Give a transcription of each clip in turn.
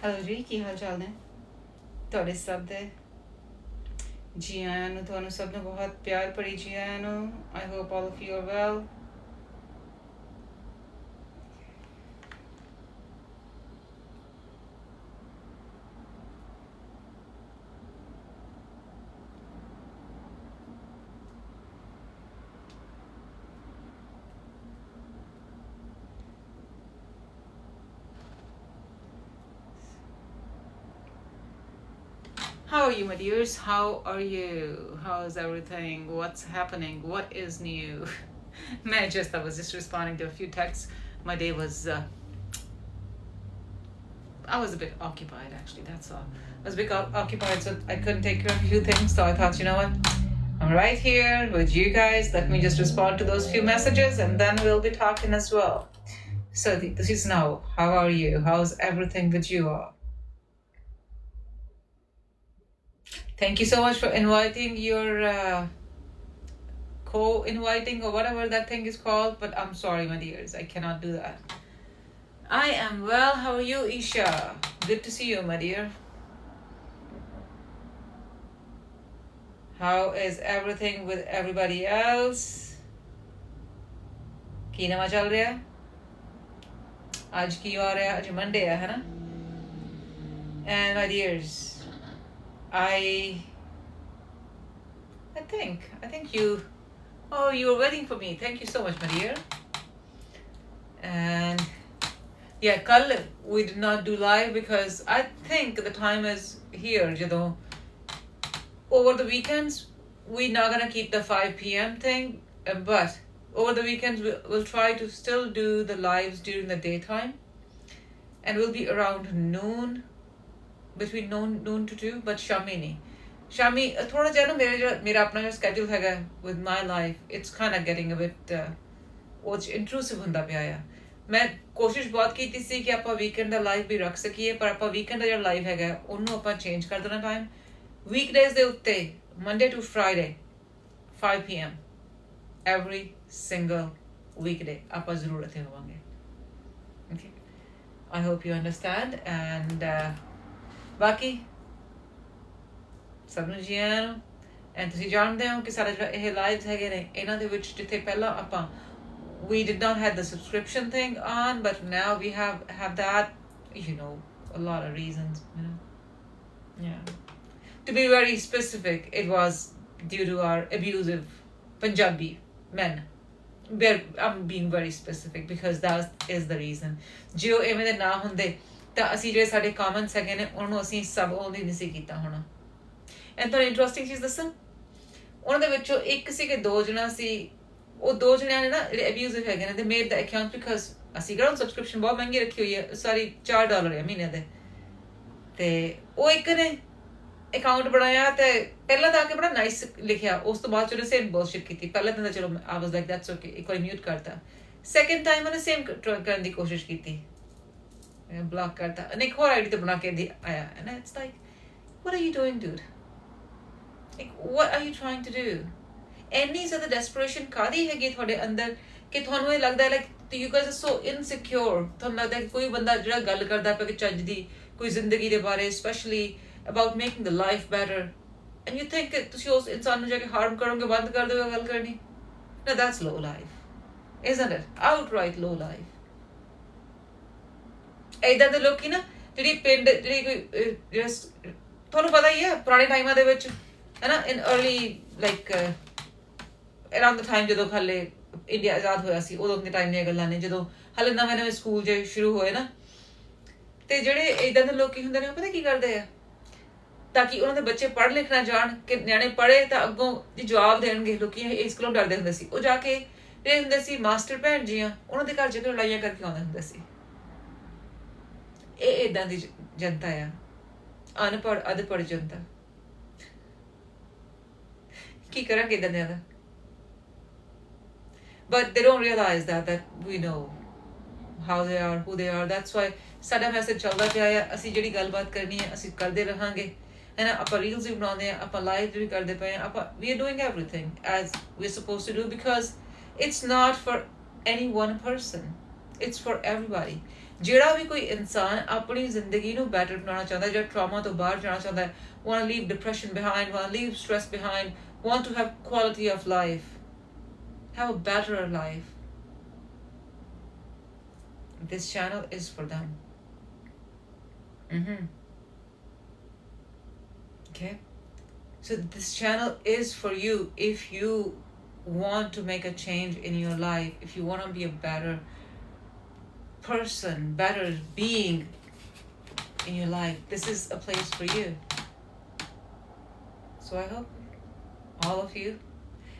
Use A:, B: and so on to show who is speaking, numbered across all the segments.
A: Hello जी की हाल चाल ने ਤੁਹਾਡੇ ਸਭ ਦੇ जी आया ਨੂੰ ਤੁਹਾਨੂੰ ਸਭ ਨੂੰ ਬਹੁਤ ਪਿਆਰ ਭਰੀ ਜੀ ਆਇਆਂ ਨੂੰ I hope all of you are well. How are you, my dears? How are you? How's everything? What's happening? What is new? I was just responding to a few texts. My day was I was a bit occupied actually, that's all. I was a bit occupied, so I couldn't take care of a few things, so I thought, you know what? I'm right here with you guys. Let me just respond to those few messages and then we'll be talking as well. So this is now. How are you? How's everything with you all? Thank you so much for inviting your co-inviting or whatever that thing is called, but I'm sorry, my dears, I cannot do that. I am well. How are you, Isha? Good to see you, my dear. How is everything with everybody else? ਕੀ ਨਵਾਂ ਚੱਲ ਰਿਹਾ? ਅੱਜ ਕੀ ਹੋ ਰਿਹਾ? ਅੱਜ Monday ਹੈ ਨਾ? And my dears, I think you were waiting for me. Thank you so much, my dear. And yeah, kal we did not do live because I think the time is here, you know. Over the weekends we're not gonna keep the 5 p.m. thing, but over the weekends we'll try to still do the lives during the daytime, and we'll be around noon, between noon to 2, but shami nahi. Shami thoda jiha na mera apna jo schedule hai with my life, it's kind of getting a bit intrusive hunda pya hai. ਮੈਂ ਕੋਸ਼ਿਸ਼ ਬਹੁਤ ਕੀਤੀ ਸੀ ਕਿ ਆਪਾਂ weekend ਦਾ live ਵੀ ਰੱਖ ਸਕੀਏ, ਪਰ ਆਪਾਂ ਵੀਕਐਂਡ ਦਾ ਜਿਹੜਾ ਲਾਈਵ ਹੈਗਾ ਉਹਨੂੰ ਆਪਾਂ ਚੇਂਜ ਕਰ ਦੇਣਾ ਟਾਈਮ ਵੀਕਡੇਜ਼ ਦੇ ਉੱਤੇ, Monday to Friday 5 p.m. every single weekday ਆਪਾਂ ਜ਼ਰੂਰ ਇੱਥੇ ਹੋਵਾਂਗੇ. Okay, I hope you understand. And ਬਾਕੀ ਸਭ ਨੂੰ ਜੀ ਆਇਆਂ ਨੂੰ. ਐਂਡ ਤੁਸੀਂ ਜਾਣਦੇ ਹੋ ਕਿ ਸਾਡਾ ਜਿਹੜਾ ਇਹ ਲਾਈਵਸ ਹੈਗੇ ਨੇ ਇਹਨਾਂ ਦੇ ਵਿੱਚ ਜਿੱਥੇ ਪਹਿਲਾਂ ਆਪਾਂ we did not have the subscription thing on, but now we have that, you know, a lot of reasons, you know. Yeah, to be very specific, it was due to our abusive Punjabi men. I'm being very specific because that is the reason. Jo ਐਵੇਂ ਦੇ ਨਾ ਹੁੰਦੇ ਤਾਂ ਅਸੀਂ ਜਿਹੜੇ ਸਾਡੇ comments ਹੈਗੇ ਨੇ ਉਹਨੂੰ ਅਸੀਂ ਸਭ ਉਹਦੀ ਨਹੀਂ ਸੀ ਕੀਤਾ ਹੋਣਾ. ਐਂਡ ਤਾਂ ਇੰਟਰਸਟਿੰਗ ਚੀਜ਼ ਦੱਸਾਂ, ਉਹਨਾਂ ਦੇ ਵਿੱਚੋਂ ਇੱਕ ਸੀ ਕਿ ਦੋ ਜਣਾ ਸੀ, ਉਹ ਦੋ ਜਣਿਆਂ ਨੇ ਨਾ ਜਿਹੜੇ ਅਬਿਊਜ਼ਿਵ ਹੈਗੇ ਨੇ, ਦੇ ਮੇਡ ਦਾ ਅਕਾਊਂਟ ਬਿਕਾਜ਼ ਅਸੀਂ ਕਿਹੜਾ ਸਬਸਕ੍ਰਿਪਸ਼ਨ ਬਹੁਤ ਮਹਿੰਗੀ ਰੱਖੀ ਹੋਈ ਹੈ, ਸਾਰੀ $4 ਹੈ ਮਹੀਨੇ ਦੇ, ਤੇ ਉਹ ਇੱਕ ਨੇ ਅਕਾਊਂਟ ਬਣਾਇਆ ਤੇ ਪਹਿਲਾਂ ਤਾਂ ਆ ਕੇ ਬੜਾ ਨਾਈਸ ਲਿਖਿਆ, ਉਸ ਤੋਂ ਬਾਅਦ ਚਲੋ ਸੇਮ ਬੁਲਸ਼ਿਟ ਕੀਤੀ. ਪਹਿਲਾਂ ਤਾਂ ਚਲੋ ਆਈ ਵਾਸ ਲਾਈਕ ਦੈਟਸ ਓਕੇ, ਇੱਕ ਵਾਰੀ ਮਿਊਟ ਕਰਤਾ. ਸੈਕਿੰਡ ਟਾਈਮ ਉਹਨੇ ਸੇਮ ਕਰਨ ਦੀ ਕੋਸ਼ਿਸ਼ ਕੀਤੀ, ਬਲੌਕ ਕਰਤਾ, ਇੱਕ ਹੋਰ ਆਈਡੀ ਤੇ ਬਣਾ ਕੇ ਆਇਆ. And it's like what are you doing, dude? Like, what are you trying to do? ਇੰਨੀ ਜ਼ਿਆਦਾ ਡੈਸਪਰੇਸ਼ਨ ਕਾਹਦੀ ਹੈਗੀ ਤੁਹਾਡੇ ਅੰਦਰ ਕਿ ਤੁਹਾਨੂੰ ਇਹ ਲੱਗਦਾ like you guys are so insecure. ਤੁਹਾਨੂੰ ਲੱਗਦਾ ਕਿ ਕੋਈ ਬੰਦਾ ਜਿਹੜਾ ਗੱਲ ਕਰਦਾ ਪਿਆ ਕਿ ਚੱਜ ਦੀ ਕੋਈ ਜ਼ਿੰਦਗੀ ਦੇ ਬਾਰੇ, specially about making the life better, and you think ਤੁਸੀਂ ਉਸ ਇਨਸਾਨ ਨੂੰ ਜਾ ਕੇ ਹਾਰਮ ਕਰੋਗੇ, ਬੰਦ ਕਰ ਦਿਓ ਗੱਲ ਕਰਨੀ. ਨਾ that's low life, isn't it? outright low life. ਏਦਾਂ ਦੇ ਲੋਕੀ ਨਾ ਜਿਹੜੀ ਪਿੰਡ ਜਿਹੜੀ ਕੋਈ ਤੁਹਾਨੂੰ ਪਤਾ ਹੀ ਹੈ ਪੁਰਾਣੇ ਟਾਈਮਾਂ ਦੇ ਵਿੱਚ ਹੈ ਨਾ, in early like around the time ਜਦੋਂ ਹਾਲੇ ਇੰਡੀਆ ਆਜ਼ਾਦ ਹੋਇਆ ਸੀ, ਉਦੋਂ ਦੇ ਟਾਈਮ ਦੀਆਂ ਗੱਲਾਂ ਨੇ, ਜਦੋਂ ਹਾਲੇ ਨਵੇਂ ਸਕੂਲ ਜੇ ਸ਼ੁਰੂ ਹੋਏ ਨਾ, ਤੇ ਜਿਹੜੇ ਏਦਾਂ ਦੇ ਲੋਕੀ ਹੁੰਦੇ ਨੇ ਉਹ ਪਤਾ ਕੀ ਕਰਦੇ ਆ, ਤਾਂ ਕਿ ਉਹਨਾਂ ਦੇ ਬੱਚੇ ਪੜ੍ਹ ਲਿਖ ਨਾ ਜਾਣ, ਕਿ ਨਿਆਣੇ ਪੜ੍ਹੇ ਤਾਂ ਅੱਗੋਂ ਜਵਾਬ ਦੇਣਗੇ. ਲੋਕੀ ਇਸ ਕੋਲੋਂ ਡਰਦੇ ਹੁੰਦੇ ਸੀ, ਉਹ ਜਾ ਕੇ ਜਿਹੜੇ ਹੁੰਦੇ ਸੀ ਮਾਸਟਰ ਭੈਣ ਜੀਆਂ ਉਹਨਾਂ ਦੇ ਘਰ ਜਾ ਕੇ ਲੜਾਈਆਂ ਕਰਕੇ ਆਉਂਦੇ ਹੁੰਦੇ ਸੀ. ਇਹ ਏਦਾਂ ਦੀ ਜਨਤਾ ਆ, ਅਨਪੜ੍ਹ ਅਧਪੜ੍ਹ ਜਨਤਾ. ਕੀ ਕਰਾਂਗੇ ਏਦਾਂ ਦਿਆਂ ਦਾ? But they don't realize that we know how they are, who they are. That's why ਸਾਡਾ ਮੈਸੇਜ ਚੱਲਦਾ ਪਿਆ ਹੈ. ਅਸੀਂ ਜਿਹੜੀ ਗੱਲਬਾਤ ਕਰਨੀ ਹੈ ਅਸੀਂ ਕਰਦੇ ਰਹਾਂਗੇ, ਹੈ ਨਾ. ਆਪਾਂ ਰੀਲਸ ਵੀ ਬਣਾਉਂਦੇ ਹਾਂ, ਆਪਾਂ ਲਾਈਵ ਵੀ ਕਰਦੇ ਪਏ ਹਾਂ, ਆਪਾਂ we are doing everything as we're supposed to do because it's not for any one person. it's for everybody. ਜਿਹੜਾ ਵੀ ਕੋਈ ਇਨਸਾਨ ਆਪਣੀ ਜ਼ਿੰਦਗੀ ਨੂੰ ਬੈਟਰ ਬਣਾਉਣਾ ਚਾਹੁੰਦਾ, ਜਿਹੜਾ ਟਰਾਮਾ ਤੋਂ ਬਾਹਰ ਜਾਣਾ ਚਾਹੁੰਦਾ, want to leave depression behind, want to leave stress behind, want to have quality of life, have a better life, this channel is for them. Okay, so this channel is for you if you want to make a change in your life, if you want to be a better person, better being in your life. This is a place for you. So I hope all of you,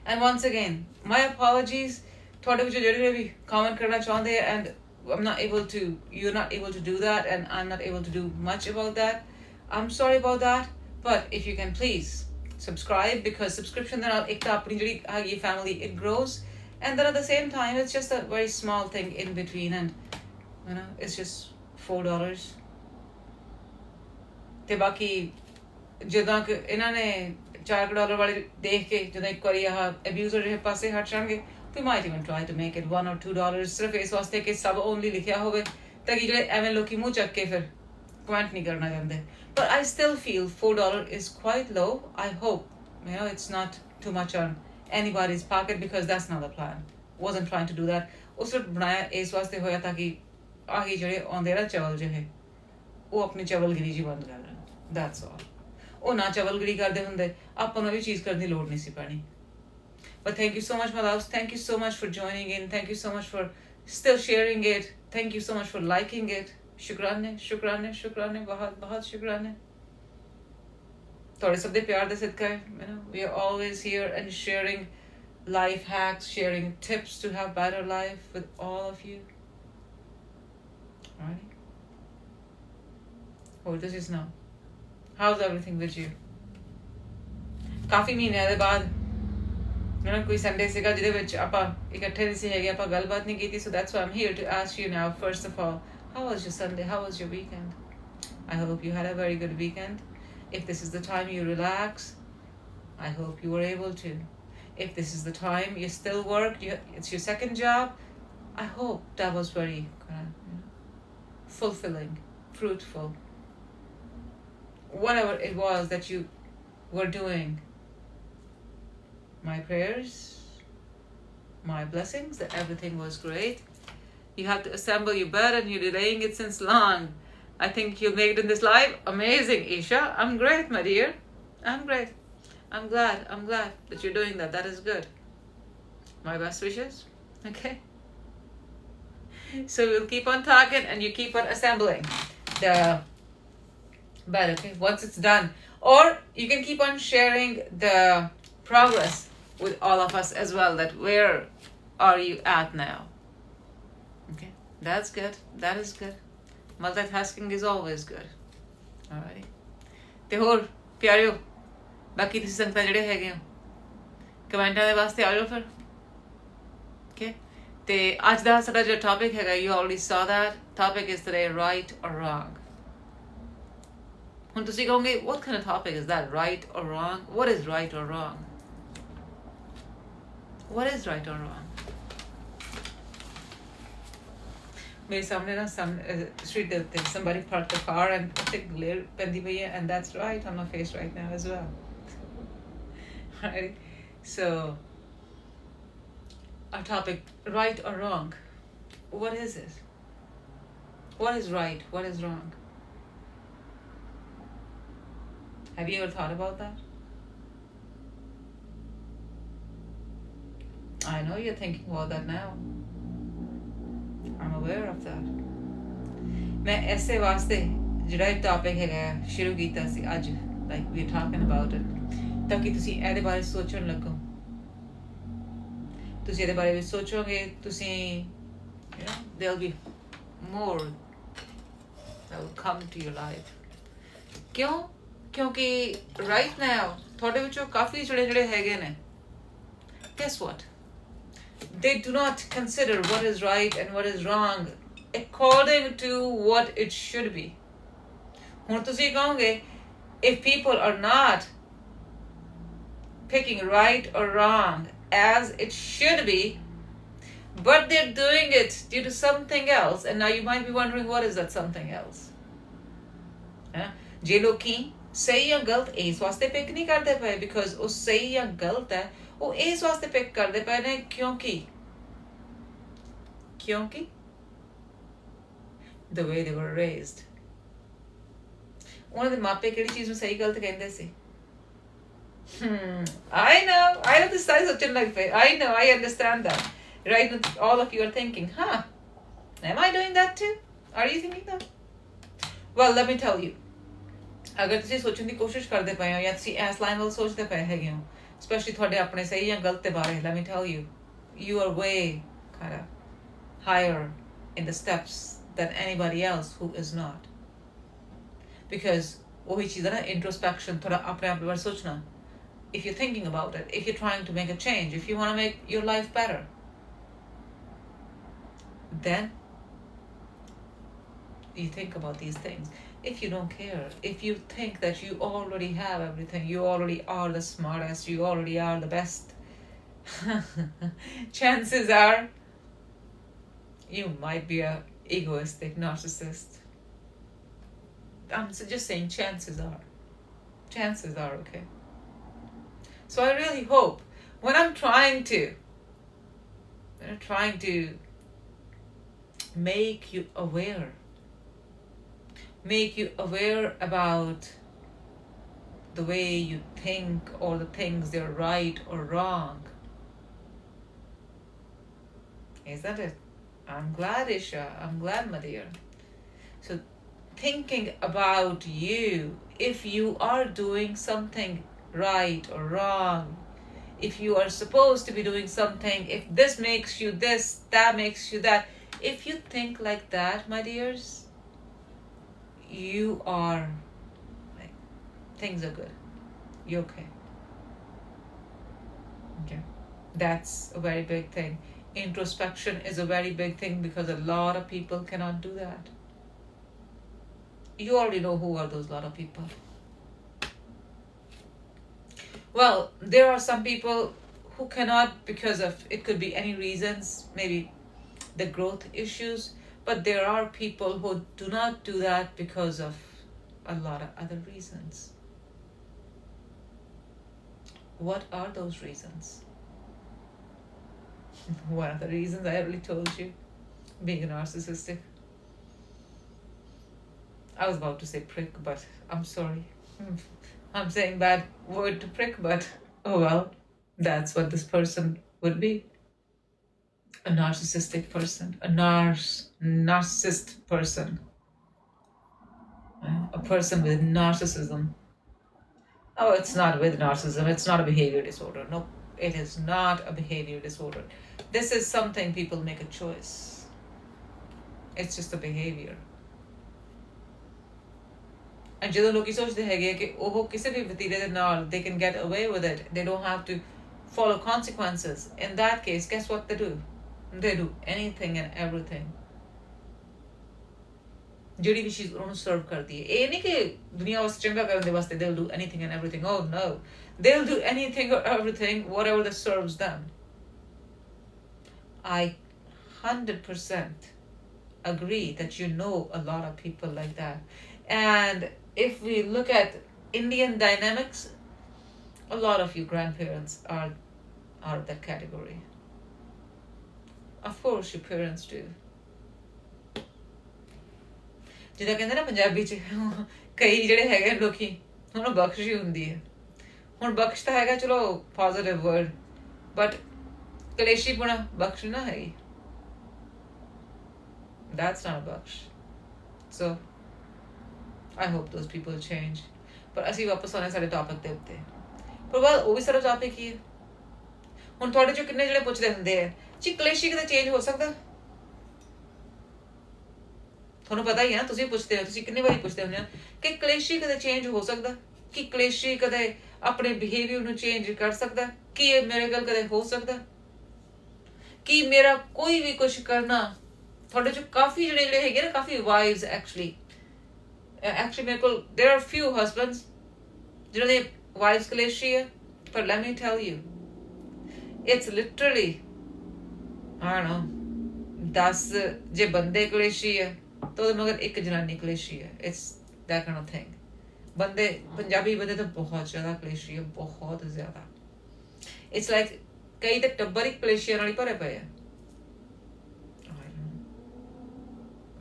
A: and once again my apologies ਤੁਹਾਡੇ ਵਿੱਚ ਜਿਹੜੇ ਵੀ comment ਕਰਨਾ ਚਾਹੁੰਦੇ and I'm not able to, you're not able to do that, and I'm not able to do much about that. I'm sorry about that, but if you can please subscribe, because subscription ਦੇ ਨਾਲ ਇੱਕ ਤਾਂ ਆਪਣੀ ਜਿਹੜੀ ਹੈਗੀ family it grows, and then at the same time it's just a very small thing in between, and you know it's just $4. ਤੇ ਬਾਕੀ ਜਿੱਦਾਂ ਕਿ ਇਹਨਾਂ ਨੇ $4 ਵਾਲੇ ਦੇਖ ਕੇ ਜਦੋਂ ਇੱਕ ਵਾਰੀ ਆਹ ਅਬਿਊਜ਼ਰ ਦੇ ਪਾਸੇ ਹਟ ਜਾਣਗੇ, we might even try to make it $1 or $2, ਸਿਰਫ ਇਸ ਵਾਸਤੇ ਕਿ ਸਭ ਓਨਲੀ ਲਿਖਿਆ ਹੋਵੇ, ਤਾਂ ਕਿ ਜਿਹੜੇ ਐਵੇਂ ਲੋਕੀ ਮੂੰਹ ਚੱਕ ਕੇ ਫਿਰ ਕਮੈਂਟ ਨਹੀਂ ਕਰਨਾ ਚਾਹੁੰਦੇ. But I still feel $4 is quite low. I hope it's not too much on anybody's pocket, because that's not the plan. Wasn't trying to do that. ਉਹ ਸਿਰਫ ਬਣਾਇਆ ਇਸ ਵਾਸਤੇ ਹੋਇਆ ਤਾਂ ਕਿ ਆਹੀ ਜਿਹੜੇ ਆਉਂਦੇ ਨਾ ਚਵਲ ਜਿਹੇ, ਉਹ ਆਪਣੀ ਚਵਲਗਿਰੀ ਜੀ ਬੰਦ ਕਰ ਲੈਣ. That's all. ਉਹ ਨਾ ਚਵਲਗਿਰੀ ਕਰਦੇ ਹੁੰਦੇ, ਆਪਾਂ ਨੂੰ ਇਹ ਚੀਜ਼ ਕਰਨ ਦੀ ਲੋੜ ਨਹੀਂ ਸੀ ਪੈਣੀ. But thank you so much, my loves. Thank you so much for joining in. Thank you so much for still sharing it. Thank you so much for liking it. Shukran hai, bahut shukran hai. Thode sab de pyar de sadka hai. We are always here and sharing life hacks, sharing tips to have better life with all of you. Alright. Oh, this is now. How's everything with you? ਕਾਫੀ ਮਹੀਨਿਆਂ ਦੇ ਬਾਅਦ ਕੋਈ Sunday ਸੀਗਾ ਜਿਹਦੇ ਵਿੱਚ ਆਪਾਂ ਇਕੱਠੇ ਨਹੀਂ ਸੀ ਹੈਗੇ, ਆਪਾਂ ਗੱਲਬਾਤ ਨਹੀਂ ਕੀਤੀ. So that's why I'm here to ask you now, first of all, how was your Sunday? How was your weekend? I hope you had a very good weekend. If this is the time you relax, I hope you were able to. If this is the time you still work, it's your second job, I hope that was very fulfilling, fruitful. Whatever it was that you were doing, my prayers, my blessings that everything was great. You have to assemble your bed and you're delaying it since long. I think you'll make it in this live. Amazing, Isha. I'm great, my dear. I'm great. I'm glad that you're doing that. That is good. My best wishes. Okay. So we'll keep on talking and you keep on assembling the bed, okay, once it's done. Or you can keep on sharing the progress with all of us as well, that where are you at now. Okay, that's good. That is good. Multitasking is always good. Alright. ਤੇ ਹੋਰ ਪਿਆਰਿਓ, ਬਾਕੀ ਤੁਸੀਂ ਸੰਗਤਾਂ ਜਿਹੜੇ ਹੈਗੇ ਹੋ ਕਮੈਂਟਾਂ ਦੇ ਵਾਸਤੇ ਆ ਜਾਓ ਫਿਰ. Okay, ਤੇ ਅੱਜ ਦਾ ਸਾਡਾ ਜੋ ਟੌਪਿਕ ਹੈਗਾ, you already saw that topic is today, right or wrong. ਹੁਣ ਤੁਸੀਂ ਕਹੋਗੇ, what kind of topic is that, right or wrong? What is right or wrong? What is right or wrong? ਮੇਰੇ ਸਾਹਮਣੇ ਨਾ street ਦੇ ਉੱਤੇ somebody parked the car and ਉੱਤੇ glare ਪੈਂਦੀ ਪਈ ਹੈ, and that's right on my face right now as well. Right? So our topic, right or wrong. What is it? What is right? What is wrong? Have you ever thought about that? I know you're thinking about that now. I'm aware of that. मैं ऐसे वास्ते ਜਿਹੜਾ ਇਹ topic ਹੈਗਾ ਸ਼ੁਰੂ ਕੀਤਾ ਸੀ ਅੱਜ, like we're talking about it, ਤਾਂ ਕਿ ਤੁਸੀਂ ਇਹਦੇ ਬਾਰੇ ਸੋਚਣ ਲੱਗੋ. ਤੁਸੀਂ ਇਹਦੇ ਬਾਰੇ ਵੀ ਸੋਚੋਗੇ, ਤੁਸੀਂ there'll be more that will come to your life. ਕਿਉਂ? ਕਿਉਂਕਿ right now ਤੁਹਾਡੇ ਵਿੱਚੋਂ ਕਾਫੀ ਜਿਹੜੇ ਹੈਗੇ ਨੇ, guess what? They do not consider what is right and what is wrong according to what it should be. ਹੁਣ ਤੁਸੀਂ ਕਹੋਗੇ, if people are not picking right or wrong as it should be, but they're doing it due to something else, and now you might be wondering what is that something else. जे लोकी सही या गलत इस वास्ते pick नहीं करते पे because वो सही या गलत है, वो इस वास्ते पिक करते पे ने क्योंकि the way they were raised. ਉਹਨਾਂ ਦੇ ਮਾਪੇ ਕਿਹੜੀ ਚੀਜ਼ ਨੂੰ ਸਹੀ ਗਲਤ ਕਹਿੰਦੇ ਸੀ? I know this is such a like I understand that. Right, all of you are thinking, am I doing that too? Are you thinking that? Well, let me tell you, ਅਗਰ ਤੁਸੀਂ ਸੋਚਣ ਦੀ ਕੋਸ਼ਿਸ਼ ਕਰਦੇ ਪਏ ਹੋ ਜਾਂ ਤੁਸੀਂ ਇਸ ਲਾਈਨ ਵੱਲ ਸੋਚਦੇ ਪਏ ਹੈਗੇ ਹੋ, ਸਪੈਸ਼ਲੀ ਤੁਹਾਡੇ ਆਪਣੇ ਸਹੀ ਜਾਂ ਗਲਤ ਦੇ ਬਾਰੇ, let me tell you, you are way kind of higher in the steps than anybody else who is not. Because ਉਹੀ ਚੀਜ਼ ਹੈ ਨਾ, introspection, ਥੋੜਾ ਆਪਣੇ ਆਪ ਬਾਰੇ ਸੋਚਣਾ. If you're thinking about it, if you're trying to make a change, if you want to make your life better, then you think about these things. If you don't care, if you think that you already have everything, you already are the smartest, you already are the best, chances are you might be a egoistic narcissist. I'm just saying chances are, okay? So I really hope when I'm trying to make you aware about the way you think or the things they're right or wrong. Isn't it? I'm glad, Isha. I'm glad, my dear. So thinking about you, if you are doing something right or wrong, if you are supposed to be doing something, if this makes you this, that makes you that, if you think like that, my dears, you are like, things are good, you're okay. That's a very big thing. Introspection is a very big thing because a lot of people cannot do that. You already know who are those lot of people. Well, there are some people who cannot because of, it could be any reasons, maybe the growth issues, but there are people who do not do that because of a lot of other reasons. What are those reasons? One of the reasons I already told you, being narcissistic. I was about to say prick, but I'm sorry. I'm saying bad word to prick, but oh well, that's what this person would be. A narcissistic person, a narcissist person, a person with narcissism. Oh, it's not with narcissism, it's not a behavior disorder. No, it is not a behavior disorder. This is something people make a choice. It's just a behavior. And ਜਦੋਂ ਲੋਕੀ ਸੋਚਦੇ ਹੈਗੇ ਕਿ ਉਹ ਕਿਸੇ ਵੀ ਵਤੀਰੇ ਦੇ ਨਾਲ they can get away with it, they don't have to follow consequences. In that case, guess what they do? They do anything and everything. ਜਿਹੜੀ ਵੀ ਚੀਜ਼ ਉਹਨੂੰ ਸਰਵ ਕਰਦੀ ਹੈ, ਇਹ ਨਹੀਂ ਕਿ ਦੁਨੀਆ ਵਾਸਤੇ ਚੰਗਾ ਕਰਨ ਦੇ ਵਾਸਤੇ they'll do anything and everything. Oh no, they'll do anything or everything, whatever that serves them. I 100% agree that you know a lot of people like that. And if we look at Indian dynamics, a lot of you grandparents are that category. Of course your parents do. ਜਿੱਦਾਂ ਕਹਿੰਦੇ ਨਾ ਪੰਜਾਬੀ ਚ ਕਈ ਜਿਹੜੇ ਹੈਗੇ ਲੋਕੀ ਉਹਨੂੰ ਬਖਸ਼ੀ ਹੁੰਦੀ ਹੈ. ਹੁਣ ਬਖਸ਼ ਤਾਂ ਹੈਗਾ ਚਲੋ ਪੋਜ਼ਿਟਿਵ ਵਰਡ, ਬਟ ਕਲੇਸ਼ੀਪੁਣਾ ਬਖਸ਼ ਨਾ ਹੈਗੀ. That's not a baksh. So I hope those people change. ਪਰ ਅਸੀਂ ਵਾਪਸ ਆਉਣੇ ਸਾਡੇ ਟੌਪਿਕ ਦੇ ਉੱਤੇ. ਪਰ ਬਾਅਦ ਉਹ ਵੀ ਸਾਰਾ ਟੌਪਿਕ ਹੀ ਹੈ. ਹੁਣ ਤੁਹਾਡੇ ਚੋਂ ਕਿੰਨੇ ਜਿਹੜੇ ਪੁੱਛਦੇ ਹੁੰਦੇ ਆ ਜੀ ਕਲੇਸ਼ੀ ਕਦੇ ਚੇਂਜ ਹੋ ਸਕਦਾ? ਤੁਹਾਨੂੰ ਪਤਾ ਹੀ ਹੈ ਨਾ, ਤੁਸੀਂ ਪੁੱਛਦੇ ਹੋ, ਤੁਸੀਂ ਕਿੰਨੇ ਵਾਰੀ ਪੁੱਛਦੇ ਹੁੰਦੇ ਹੋ ਕਿ ਕਲੇਸ਼ੀ ਕਦੇ ਚੇਂਜ ਹੋ ਸਕਦਾ? ਕਿ ਕਲੇਸ਼ੀ ਕਦੇ ਆਪਣੇ ਬਿਹੇਵੀਅਰ ਨੂੰ ਚੇਂਜ ਕਰ ਸਕਦਾ? ਕੀ ਇਹ ਮੇਰੇ ਗੱਲ ਕਦੇ ਹੋ ਸਕਦਾ? ਕਿ ਮੇਰਾ ਕੋਈ ਵੀ ਕੁਝ ਕਰਨਾ, ਤੁਹਾਡੇ ਚੋਂ ਕਾਫੀ ਜਿਹੜੇ ਹੈਗੇ ਨਾ, ਕਾਫੀ ਵਾਈਵਸ ਐਕਚੁਅਲੀ ਮੇਰੇ ਕੋਲ there are few husbands ਜਿਹਨਾਂ ਦੇ ਵਾਈਵਸ ਕਲੇਸ਼ੀ ਹੈ, ਪਰ let me tell you, it's literally I don't know, 10 ਜੇ ਬੰਦੇ ਕਲੇਸ਼ੀ ਹੈ ਤਾਂ ਉਹਦੇ ਮਗਰ ਇੱਕ ਜਨਾਨੀ ਕਲੇਸ਼ੀ ਹੈ. It's that kind of thing. ਬੰਦੇ ਪੰਜਾਬੀ ਬੰਦੇ ਤਾਂ ਬਹੁਤ ਜ਼ਿਆਦਾ ਕਲੇਸ਼ੀ ਹੈ, ਬਹੁਤ ਜ਼ਿਆਦਾ. It's like ਕਈ ਤਾਂ ਟੱਬਰ ਹੀ ਕਲੇਸ਼ੀਆਂ ਨਾਲ ਹੀ ਭਰੇ ਪਏ ਆ.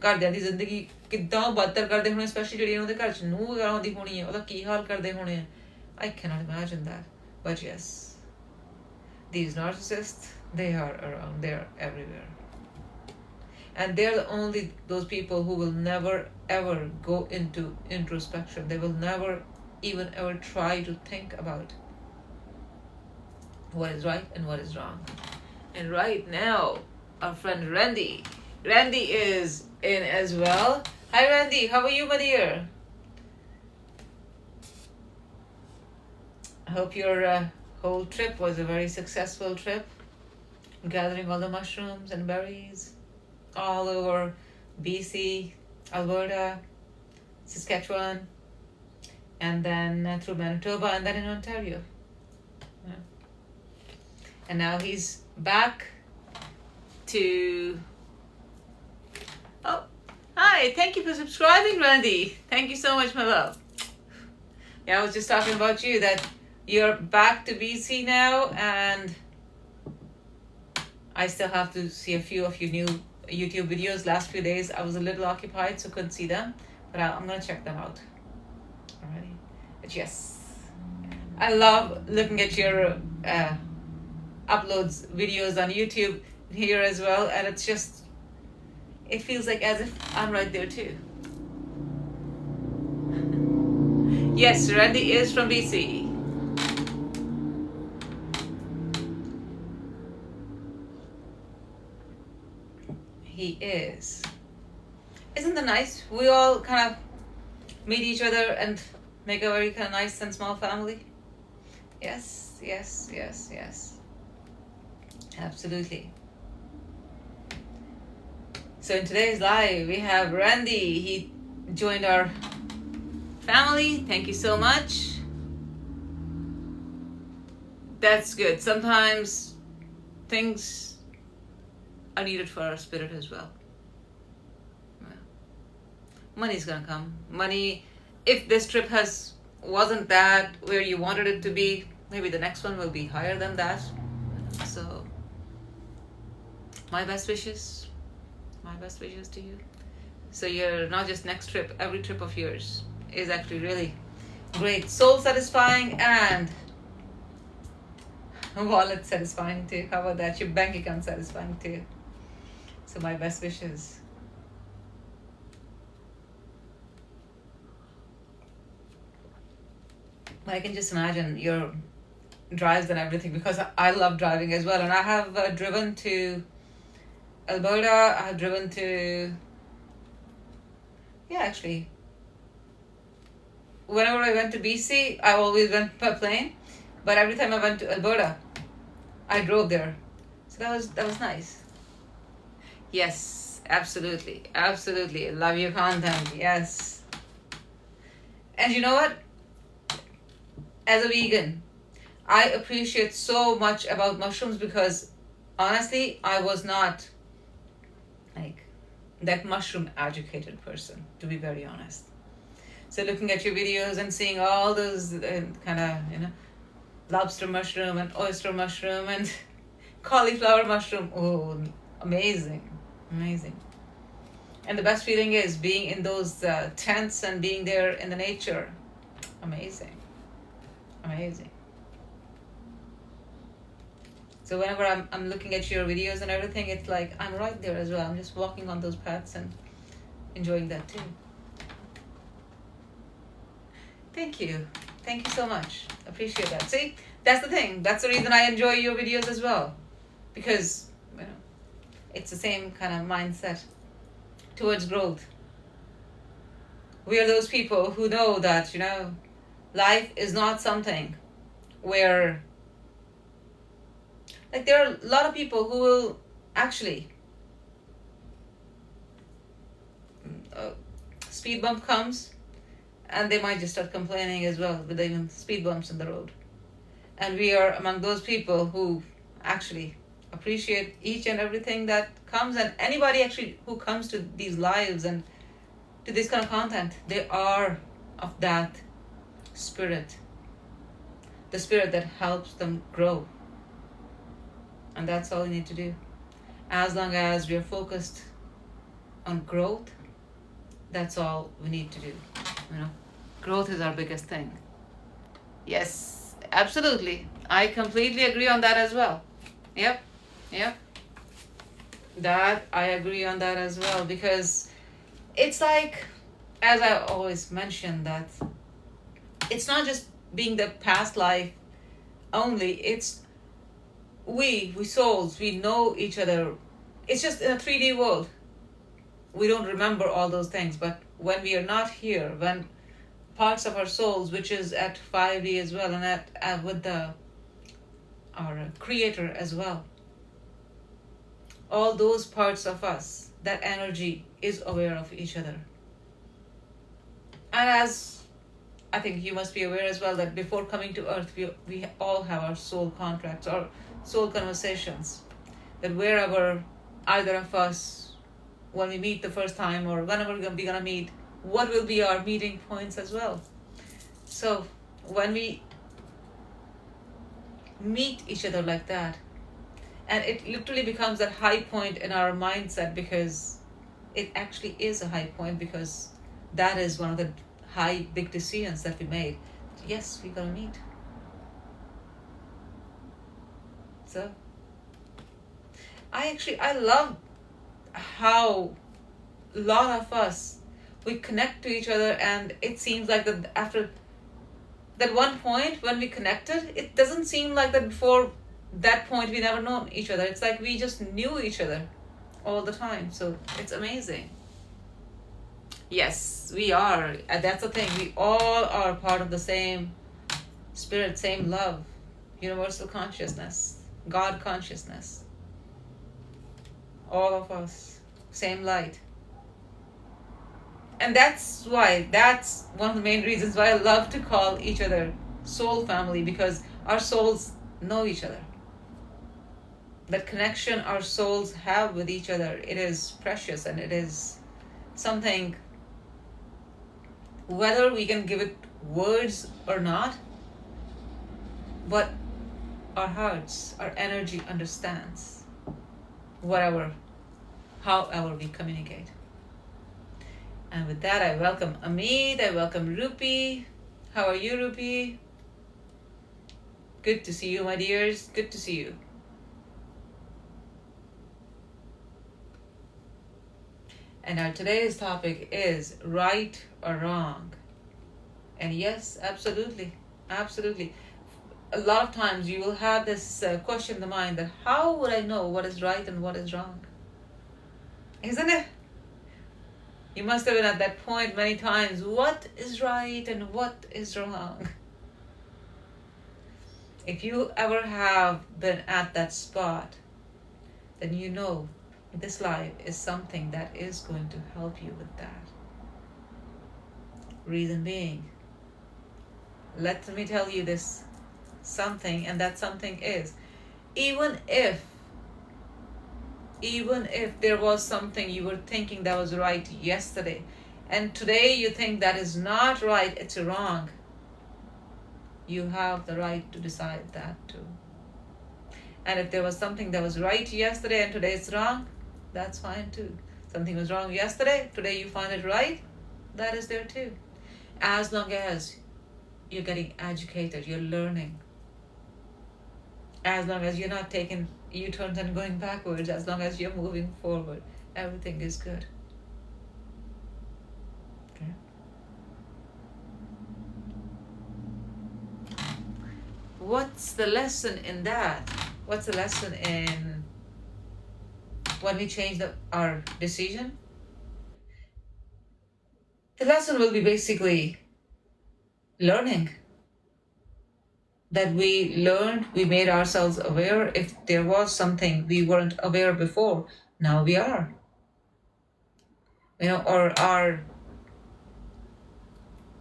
A: ਘਰਦਿਆਂ ਦੀ ਜ਼ਿੰਦਗੀ ਕਿੱਦਾਂ ਬਦਤਰ ਕਰਦੇ ਹੋਣੇ, ਸਪੈਸ਼ਲੀ ਜਿਹੜੀ ਉਹਨਾਂ ਦੇ ਘਰ ਚ ਨੂੰਹ ਵਗੈਰਾ ਆਉਂਦੀ ਹੋਣੀ ਹੈ, ਉਹਦਾ ਕੀ ਹਾਲ ਕਰਦੇ ਹੋਣੇ ਆ. I cannot imagine that. But yes, these narcissists, they are around, they are everywhere. And they're the only those people who will never ever go into introspection. They will never even ever try to think about what is right and what is wrong. And right now, our friend Randy is in as well. Hi Randy, how are you, my dear? I hope your whole trip was a very successful trip, gathering all the mushrooms and berries all over BC, Alberta, Saskatchewan, and then through Manitoba, and then in Ontario. Yeah. And now he's back to... Oh, hi, thank you for subscribing, Randy. Thank you so much, my love. Yeah, I was just talking about you, that you're back to BC now, and I still have to see a few of your new YouTube videos. Last few days I was a little occupied, so couldn't see them, but I'm gonna check them out. Alrighty. But yes, I love looking at your uploads videos on YouTube here as well, and it's just, it feels like as if I'm right there too. Yes, Randy is from BC. He is. Isn't that nice? We all kind of meet each other and make a very kind of nice and small family. Yes, yes, yes, yes. Absolutely. So in today's live, we have Randy. He joined our family. Thank you so much. That's good. Sometimes things are needed for our spirit as well. Money's gonna come. Money, if this trip wasn't that where you wanted it to be, maybe the next one will be higher than that. So my best wishes to you. So your not just next trip, every trip of yours is actually really great, soul satisfying, and wallet satisfying too. How about that? Your bank account satisfying too. So my best wishes. I can just imagine your drives and everything, because I love driving as well, and I have driven to Alberta. I have driven to, yeah, actually, whenever I went to BC, I always went per plane, but every time I went to Alberta, I drove there. So that was nice. Yes, absolutely, absolutely. I love your content. Yes. And you know what? As a vegan, I appreciate so much about mushrooms, because honestly, I was not like that mushroom educated person, to be very honest. So looking at your videos and seeing all those kind of, lobster mushroom and oyster mushroom and cauliflower mushroom, oh, amazing. Amazing. And the best feeling is being in those tents and being there in the nature. Amazing. Amazing. So whenever I'm looking at your videos and everything, it's like I'm right there as well. I'm just walking on those paths and enjoying that too. Thank you. Thank you so much. Appreciate that. See, that's the thing. That's the reason I enjoy your videos as well. Because it's the same kind of mindset towards growth. We are those people who know that, life is not something where, like, there are a lot of people who will actually, speed bump comes, and they might just start complaining as well with even speed bumps in the road. And we are among those people who actually appreciate each and everything that comes, and anybody actually who comes to these lives and to this kind of content, they are of that spirit, the spirit that helps them grow. And that's all we need to do. As long as we are focused on growth, that's all we need to do. Growth is our biggest thing. Yes, absolutely. I completely agree on that as well. Yep. That I agree on that as well, because it's like, as I always mention, that it's not just being the past life only. It's we souls, we know each other. It's just in a 3D world. We don't remember all those things, but when we are not here, when parts of our souls, which is at 5D as well, and at with our creator as well, all those parts of us, that energy is aware of each other. And as I think you must be aware as well, that before coming to earth, we all have our soul contracts or soul conversations, that wherever either of us, when we meet the first time or whenever we're gonna meet, what will be our meeting points as well. So when we meet each other like that, and it literally becomes that high point in our mindset, because it actually is a high point, because that is one of the big decisions that we made. Yes, we're gonna meet. So I love how a lot of us, we connect to each other, and it seems like that after that one point when we connected, it doesn't seem like that before that point we never known each other. It's like we just knew each other all the time. So it's amazing. Yes, we are. And that's the thing. We all are part of the same spirit, same love, universal consciousness, God consciousness. All of us, same light. And that's one of the main reasons why I love to call each other soul family, because our souls know each other. That connection our souls have with each other, it is precious, and it is something, whether we can give it words or not, but our hearts, our energy understands however we communicate. And with that, I welcome Amit, I welcome Rupi. How are you, Rupi? Good to see you, my dears. Good to see you. And our today's topic is right or wrong. And yes, absolutely. A lot of times you will have this question in the mind, that how would I know what is right and what is wrong? Isn't it? You must have been at that point many times. What is right and what is wrong? If you ever have been at that spot, then you know this life is something that is going to help you with that. Reason being, let me tell you this something, and that something is, even if there was something you were thinking that was right yesterday, and today you think that is not right, it's wrong, you have the right to decide that too. And if there was something that was right yesterday and today it's wrong, that's fine too. Something was wrong yesterday, today you find it right, that is there too. As long as you're getting educated, you're learning. As long as you're not taking U-turns and going backwards, as long as you're moving forward, everything is good. Okay. What's the lesson in that? What's the lesson in when we change our decision? The lesson will be basically learning. That we learned, we made ourselves aware. If there was something we weren't aware before, now we are. Or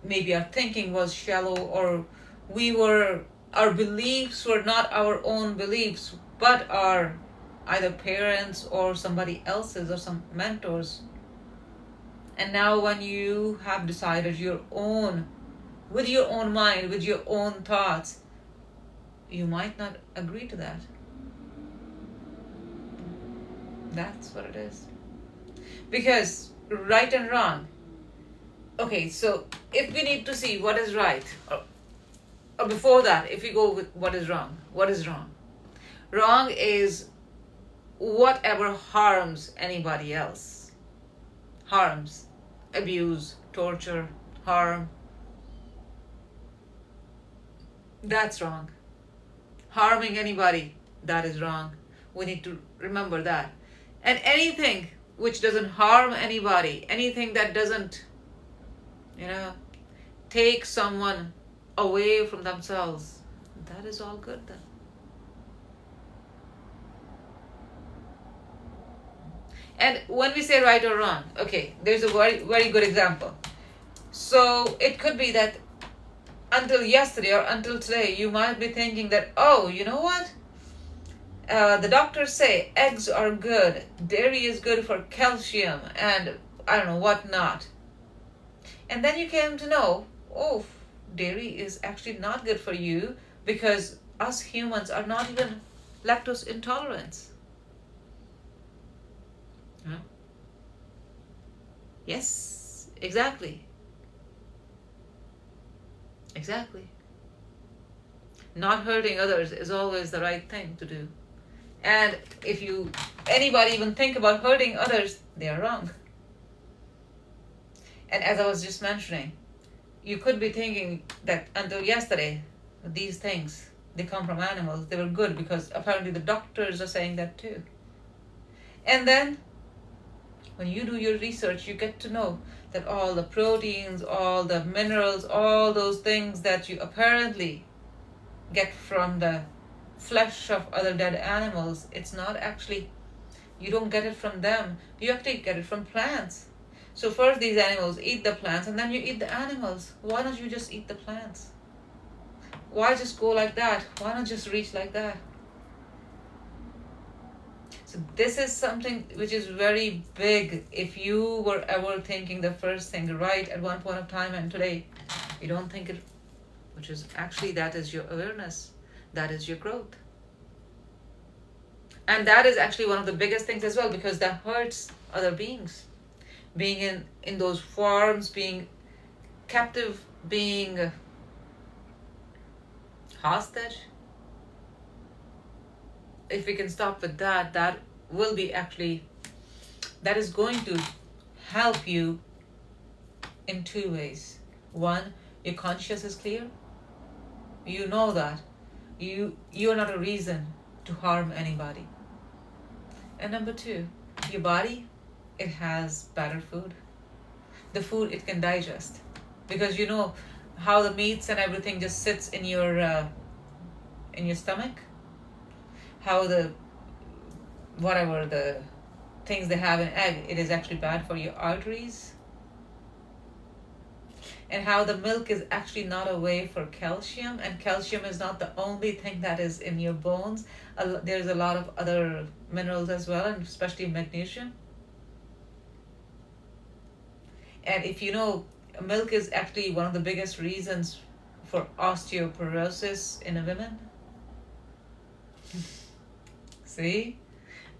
A: maybe our thinking was shallow, or our beliefs were not our own beliefs, but our either parents or somebody else's or some mentors. And now when you have decided your own, with your own mind, with your own thoughts, you might not agree to that. That's what it is. Because right and wrong. Okay, so if we need to see what is right, or before that, if we go with what is wrong, what is wrong? Wrong is whatever harms anybody else. Harms, abuse, torture, harm. That's wrong. Harming anybody, that is wrong. We need to remember that. And anything which doesn't harm anybody, anything that doesn't, take someone away from themselves, that is all good then. And when we say right or wrong, okay, there's a very, very good example. So it could be that until yesterday or until today, you might be thinking that, oh, you know what? The doctors say eggs are good, dairy is good for calcium, and I don't know what not. And then you came to know, oh, dairy is actually not good for you because us humans are not even lactose intolerant. Huh? Yes, exactly. Exactly. Not hurting others is always the right thing to do. And if anybody even think about hurting others, they are wrong. And as I was just mentioning, you could be thinking that until yesterday, these things, they come from animals, they were good because apparently the doctors are saying that too. And then when you do your research, you get to know that all the proteins, all the minerals, all those things that you apparently get from the flesh of other dead animals, it's not actually, you don't get it from them, you actually get it from plants. So first these animals eat the plants and then you eat the animals. Why don't you just eat the plants? Why just go like that? Why not just reach like that? So this is something which is very big. If you were ever thinking the first thing right at one point of time and today you don't think it, which is actually, that is your awareness, that is your growth. And that is actually one of the biggest things as well, because that hurts other beings. Being in those forms, being captive, being hostage. If we can stop with that, that will be actually, that is going to help you in two ways. One, your conscience is clear. You know that you're not a reason to harm anybody. And number two, your body, it has better food. The food it can digest, because you know how the meats and everything just sits in your stomach. How the whatever the things they have in egg, it is actually bad for your arteries. And how the milk is actually not a way for calcium, and calcium is not the only thing that is in your bones. There's a lot of other minerals as well, and especially magnesium. And if you know, milk is actually one of the biggest reasons for osteoporosis in a woman. See?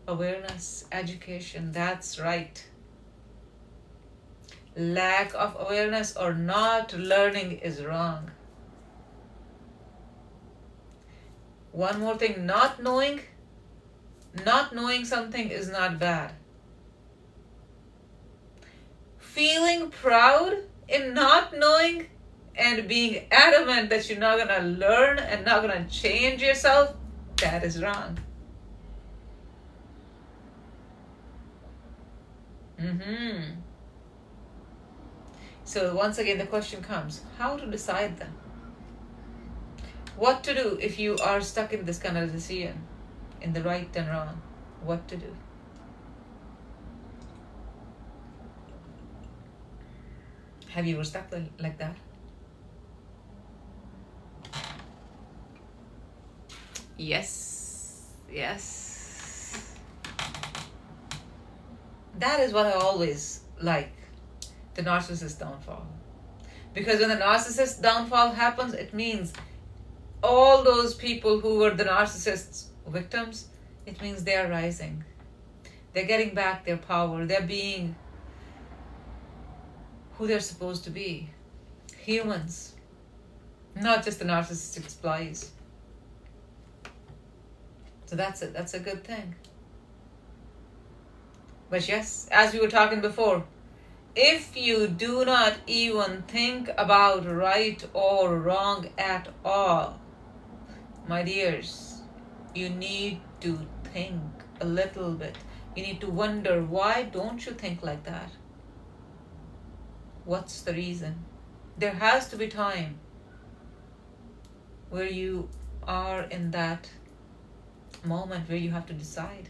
A: Awareness, education, that's right. Lack of awareness or not learning is wrong. One more thing, not knowing something is not bad. Feeling proud in not knowing and being adamant that you're not gonna learn and not gonna change yourself, that is wrong. So once again the question comes, how to decide then? What to do if you are stuck in this kind of decision, in the right and wrong? What to do? Have you ever stuck like that? Yes. That is what I always like, the narcissist downfall. Because when the narcissist downfall happens, it means all those people who were the narcissist's victims, it means they are rising. They're getting back their power. They're being who they're supposed to be. Humans, not just the narcissistic splice. So that's it. That's a good thing. But yes, as we were talking before, if you do not even think about right or wrong at all, my dears, you need to think a little bit. You need to wonder, why don't you think like that? What's the reason? There has to be time where you are in that moment where you have to decide.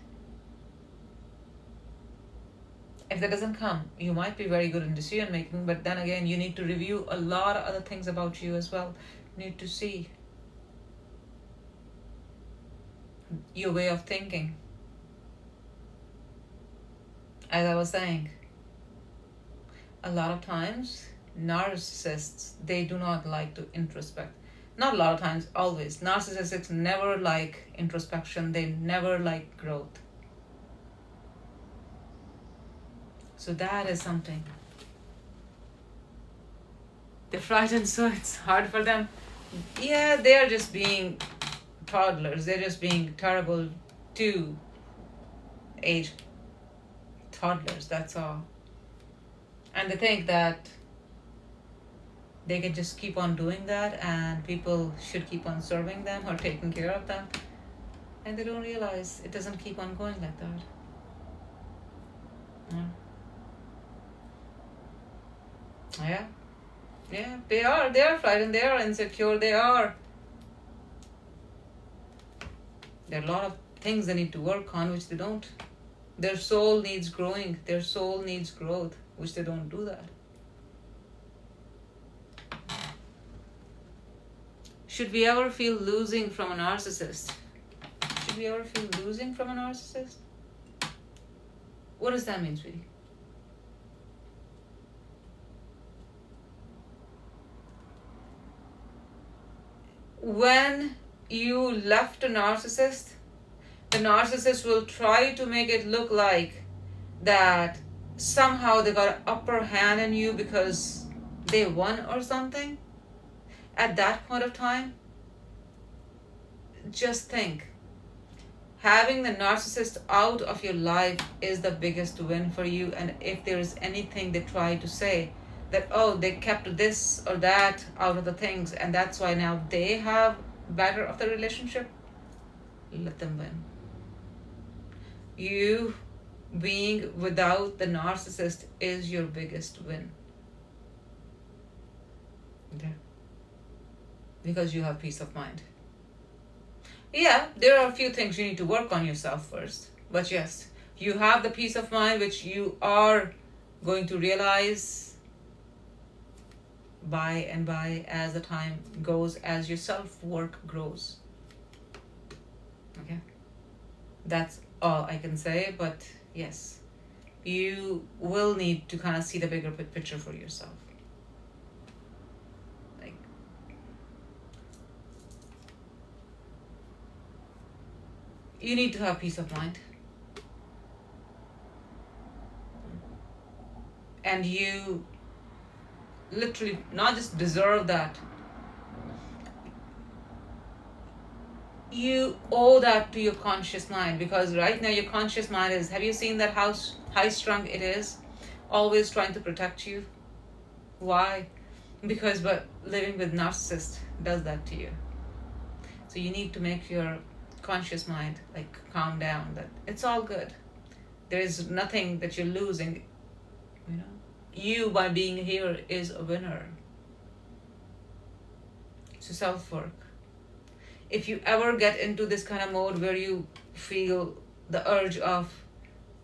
A: If that doesn't come, you might be very good in decision making, but then again, you need to review a lot of other things about you as well. You need to see your way of thinking. As I was saying, a lot of times, narcissists, they do not like to introspect. Not a lot of times, always. Narcissists never like introspection. They never like growth. So that is something. They're frightened, so it's hard for them. Yeah, they're just being toddlers. They're just being terrible to age toddlers, that's all. And they think that they can just keep on doing that and people should keep on serving them or taking care of them. And they don't realize it doesn't keep on going like that. Yeah, they are frightened, they are insecure, there are a lot of things they need to work on which they don't. Their soul needs growing, their soul needs growth, which they don't do that. Should we ever feel losing from a narcissist? Should we ever feel losing from a narcissist? What does that mean, sweetie? When you left a narcissist, the narcissist will try to make it look like that somehow they got an upper hand in you because they won or something. At that point of time, just think, having the narcissist out of your life is the biggest win for you. And if there is anything they try to say, that, oh, they kept this or that out of the things and that's why now they have better of the relationship, let them win. You being without the narcissist is your biggest win. Okay. Because you have peace of mind. Yeah, there are a few things you need to work on yourself first. But yes, you have the peace of mind which you are going to realize by and by as the time goes, as your self-work grows. Okay? That's all I can say, but yes, you will need to kind of see the bigger picture for yourself. Like, you need to have peace of mind. And you literally not just deserve that, you owe that to your conscious mind, because right now your conscious mind is, have you seen that how high strung it is, always trying to protect you? Why? Because but living with narcissist does that to you. So you need to make your conscious mind like calm down, that it's all good, there is nothing that you're losing, you know. You, by being here, is a winner. So self-work. If you ever get into this kind of mode where you feel the urge of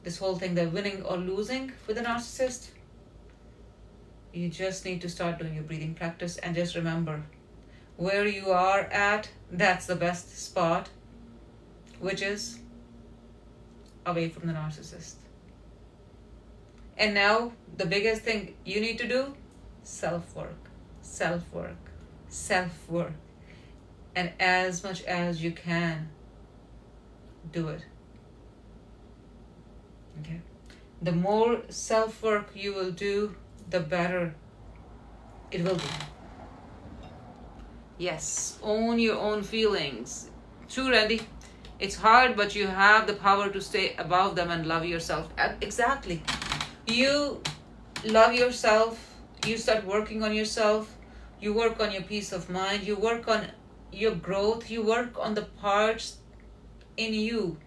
A: this whole thing, the winning or losing with a narcissist, you just need to start doing your breathing practice and just remember, where you are at, that's the best spot, which is away from the narcissist. And now the biggest thing you need to do, self-work, self-work, self-work. And as much as you can, do it. Okay? The more self-work you will do, the better it will be. Yes, own your own feelings. True, Randy. It's hard, but you have the power to stay above them and love yourself. Exactly. You love yourself, you start working on yourself, you work on your peace of mind, you work on your growth, you work on the parts in you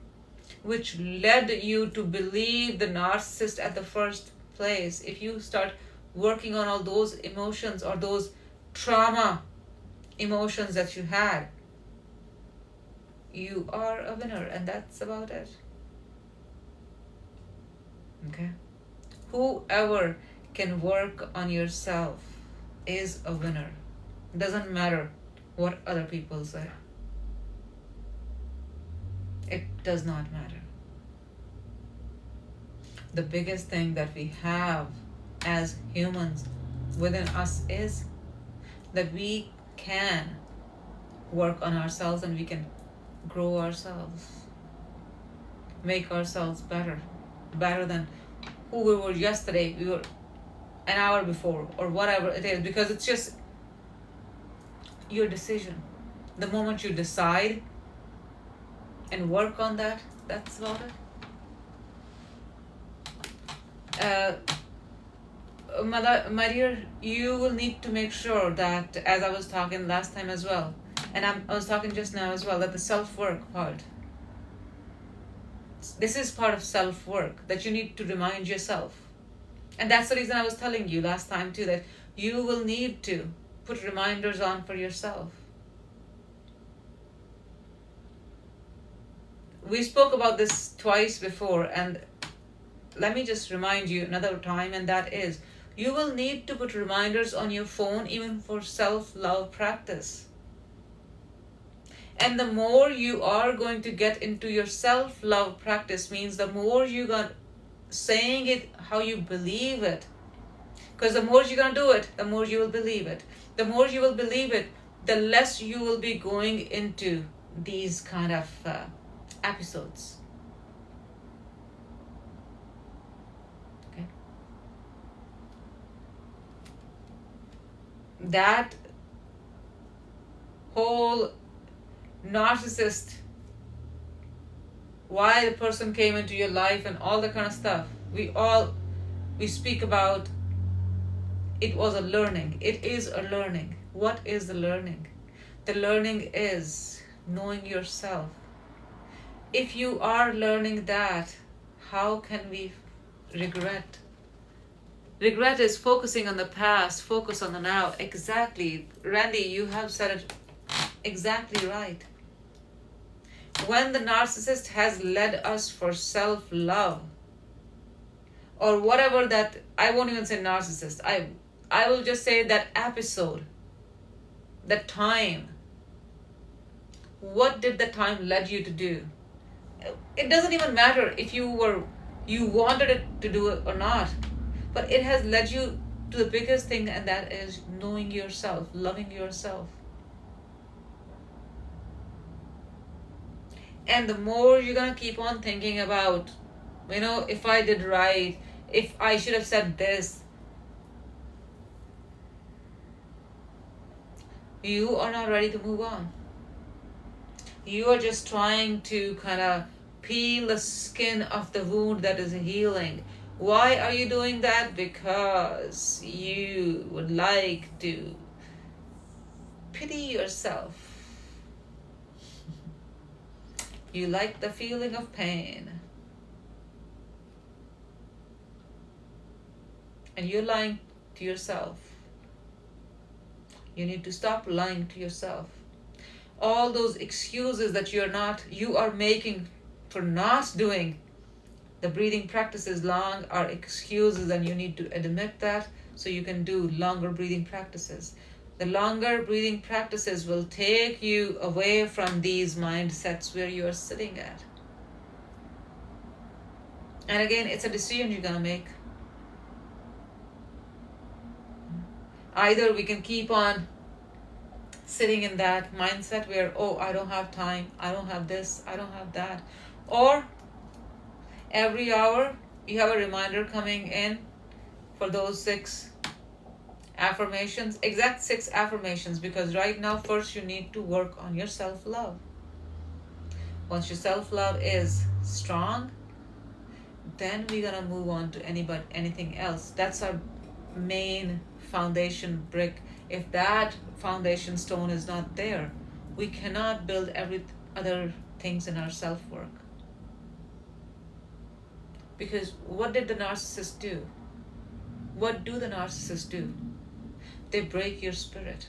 A: which led you to believe the narcissist at the first place. If you start working on all those emotions or those trauma emotions that you had, you are a winner, and that's about it. Okay? Whoever can work on yourself is a winner. Doesn't matter what other people say. It does not matter. The biggest thing that we have as humans within us is that we can work on ourselves and we can grow ourselves, make ourselves better than who we were yesterday, we were an hour before, or whatever it is, because it's just your decision. The moment you decide and work on that, that's about it. My dear, you will need to make sure that, as I was talking last time as well, and I was talking just now as well, that the self-work part, this is part of self-work that you need to remind yourself. And that's the reason I was telling you last time too, that you will need to put reminders on for yourself. We spoke about this twice before, and let me just remind you another time, and that is, you will need to put reminders on your phone even for self-love practice. And the more you are going to get into your self-love practice means the more you're going to saying it how you believe it. Because the more you're going to do it, the more you will believe it. The more you will believe it, the less you will be going into these kind of episodes. Okay? That whole narcissist, why the person came into your life and all that kind of stuff, we speak about, it was a learning. It is a learning. What is the learning? The learning is knowing yourself. If you are learning that, how can we regret? Regret is focusing on the past, focus on the now. Exactly. Randy, you have said it exactly right. When the narcissist has led us for self-love, or whatever that, I won't even say narcissist, I will just say that episode, that time, what did the time led you to do? It doesn't even matter if you wanted it to do it or not, but it has led you to the biggest thing, and that is knowing yourself, loving yourself. And the more you're going to keep on thinking about, if I did right, if I should have said this, you are not ready to move on. You are just trying to kind of peel the skin of the wound that is healing. Why are you doing that? Because you would like to pity yourself. You like the feeling of pain. And you're lying to yourself. You need to stop lying to yourself. All those excuses that you are making for not doing the breathing practices long are excuses, and you need to admit that so you can do longer breathing practices. The longer breathing practices will take you away from these mindsets where you are sitting at. And again, it's a decision you're going to make. Either we can keep on sitting in that mindset where, oh, I don't have time, I don't have this, I don't have that. Or every hour you have a reminder coming in for those 6 affirmations, exact 6 affirmations, because right now first you need to work on your self-love. Once your self-love is strong, then we're gonna move on to anything else. That's our main foundation brick. If that foundation stone is not there, we cannot build every other things in our self-work. Because what did the narcissist do? What do the narcissists do? They break your spirit.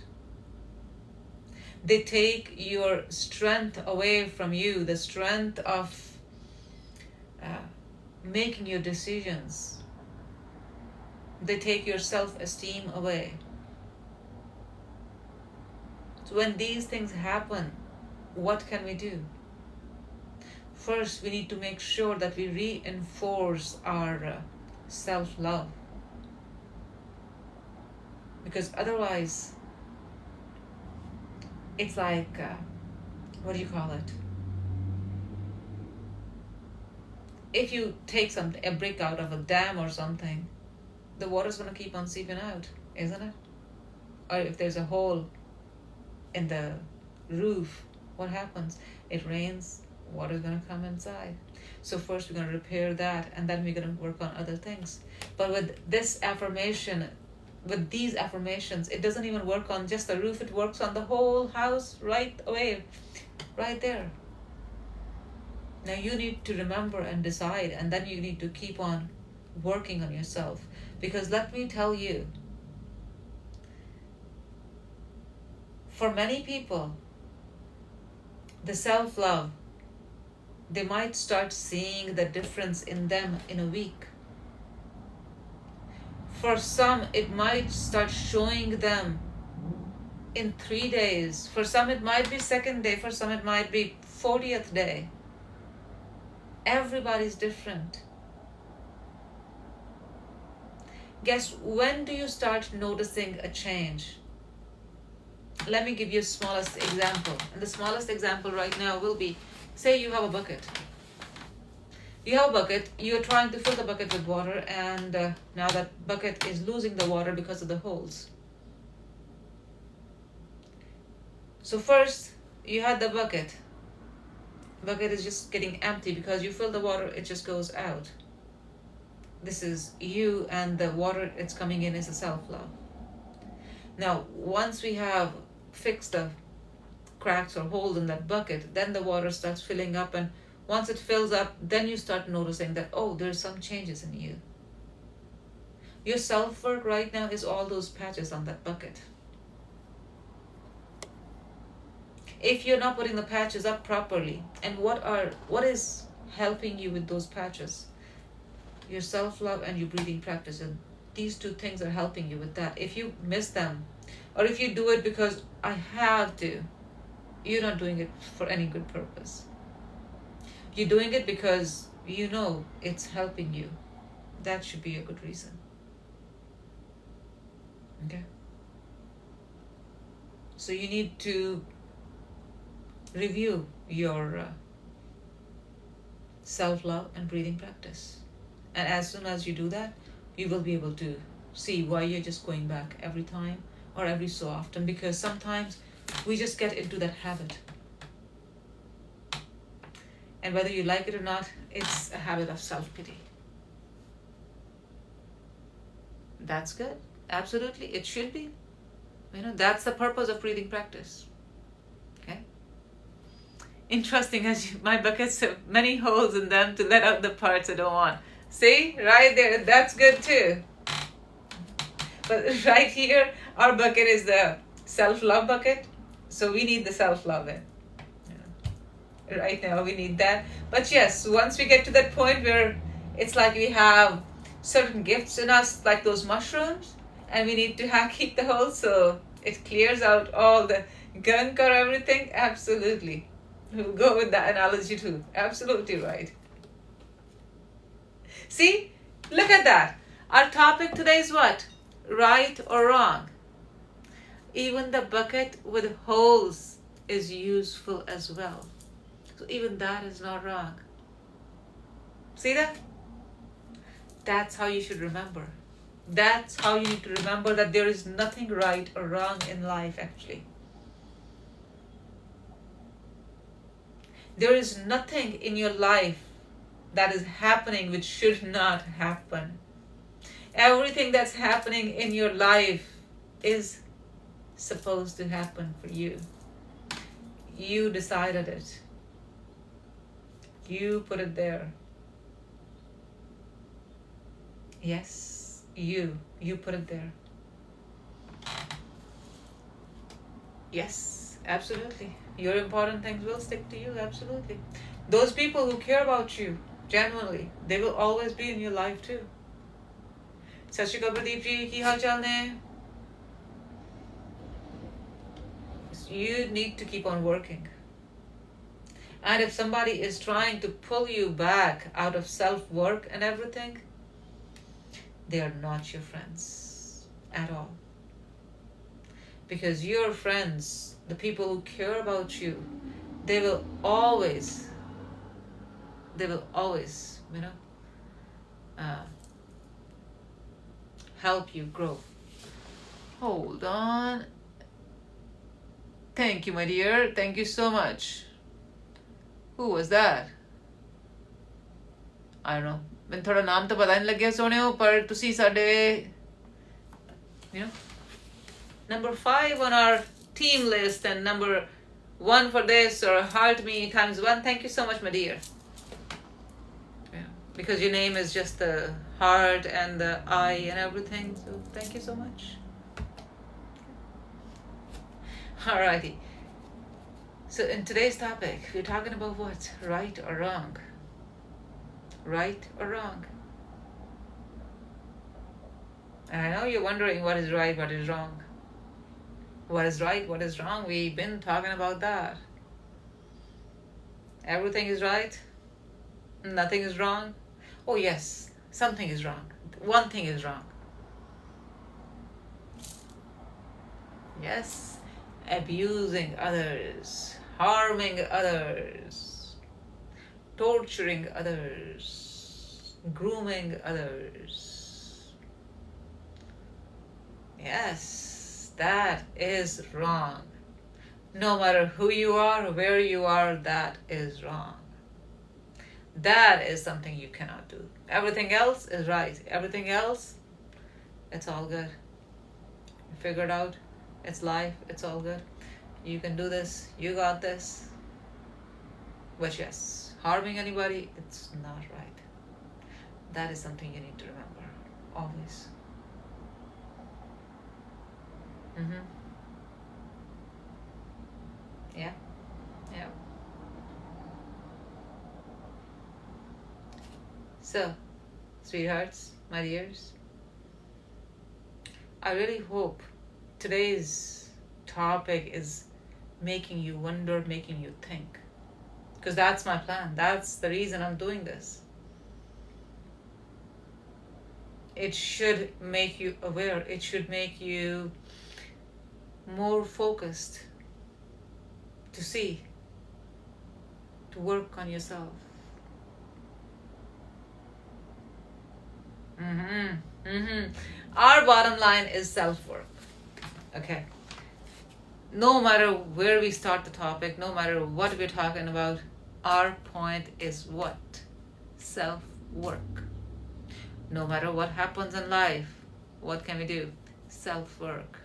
A: They take your strength away from you, the strength of making your decisions. They take your self-esteem away. So when these things happen, what can we do? First, we need to make sure that we reinforce our self-love. Because otherwise, it's like, what do you call it? If you take a brick out of a dam or something, the water's going to keep on seeping out, isn't it? Or if there's a hole in the roof, what happens? It rains, water's going to come inside. So first we're going to repair that, and then we're going to work on other things. But with this affirmation, with these affirmations, it doesn't even work on just the roof, it works on the whole house right away, right there. Now you need to remember and decide, and then you need to keep on working on yourself. Because let me tell you, for many people, the self-love, they might start seeing the difference in them in a week. For some, it might start showing them in 3 days. For some, it might be second day. For some, it might be 40th day. Everybody's different. Guess when do you start noticing a change? Let me give you a smallest example. And the smallest example right now will be, say you have a bucket. You have a bucket, you're trying to fill the bucket with water, and now that bucket is losing the water because of the holes. So first, you had the bucket. Bucket is just getting empty because you fill the water, it just goes out. This is you, and the water it's coming in is a self-love. Now, once we have fixed the cracks or holes in that bucket, then the water starts filling up, and once it fills up, then you start noticing that, oh, there's some changes in you. Your self-work right now is all those patches on that bucket. If you're not putting the patches up properly, and what is helping you with those patches? Your self-love and your breathing practice, and these 2 things are helping you with that. If you miss them, or if you do it because I have to, you're not doing it for any good purpose. You're doing it because you know it's helping you. That should be a good reason. Okay? So you need to review your self-love and breathing practice. And as soon as you do that, you will be able to see why you're just going back every time or every so often, because sometimes we just get into that habit. And whether you like it or not, it's a habit of self-pity. That's good. Absolutely. It should be. That's the purpose of breathing practice. Okay? Interesting, my buckets have many holes in them to let out the parts I don't want. See? Right there. That's good too. But right here, our bucket is the self-love bucket. So we need the self-love in. Right now we need that. But yes, once we get to that point where it's like we have certain gifts in us, like those mushrooms, and we need to keep the holes so it clears out all the gunk or everything. Absolutely. We'll go with that analogy too. Absolutely right. See? Look at that. Our topic today is what? Right or wrong? Even the bucket with holes is useful as well. So even that is not wrong. See that? That's how you should remember. That's how you need to remember that there is nothing right or wrong in life, actually. There is nothing in your life that is happening which should not happen. Everything that's happening in your life is supposed to happen for you. You decided it. You put it there. Yes, you put it there. Yes, absolutely. Your important things will stick to you, absolutely. Those people who care about you, genuinely, they will always be in your life too. सत श्री अकाल प्रदीप जी, की हाल चाल ने? You need to keep on working. And if somebody is trying to pull you back out of self-work and everything, they are not your friends at all. Because your friends, the people who care about you, they will always, help you grow. Hold on. Thank you, my dear. Thank you so much. Who was that? I don't know. मैं थोड़ा नाम तो पता नहीं लग गया सोने पर तुसी साडे number 5 on our team list and number 1 for this or heart me ×1. Thank you so much, my dear. Yeah, because your name is just the heart and the eye and everything. So thank you so much. Alrighty. So in today's topic, we're talking about what? Right or wrong? Right or wrong? And I know you're wondering what is right, what is wrong. What is right, what is wrong? We've been talking about that. Everything is right. Nothing is wrong. Oh yes, something is wrong. One thing is wrong. Yes, abusing others, harming others, torturing others, grooming others. Yes, that is wrong. No matter who you are, where you are, that is wrong. That is something you cannot do. Everything else is right. Everything else, it's all good. You figure it out. It's life. It's all good. You can do this. You got this. But yes, harming anybody, it's not right. That is something you need to remember. Always. Yeah. Yeah. So, sweethearts, my dears, I really hope today's topic is making you wonder, making you think. Because that's my plan. That's the reason I'm doing this. It should make you aware. It should make you more focused to see, to work on yourself. Our bottom line is self-work. Okay. No matter where we start the topic, no matter what we're talking about, our point is what? Self-work. No matter what happens in life, what can we do? Self-work.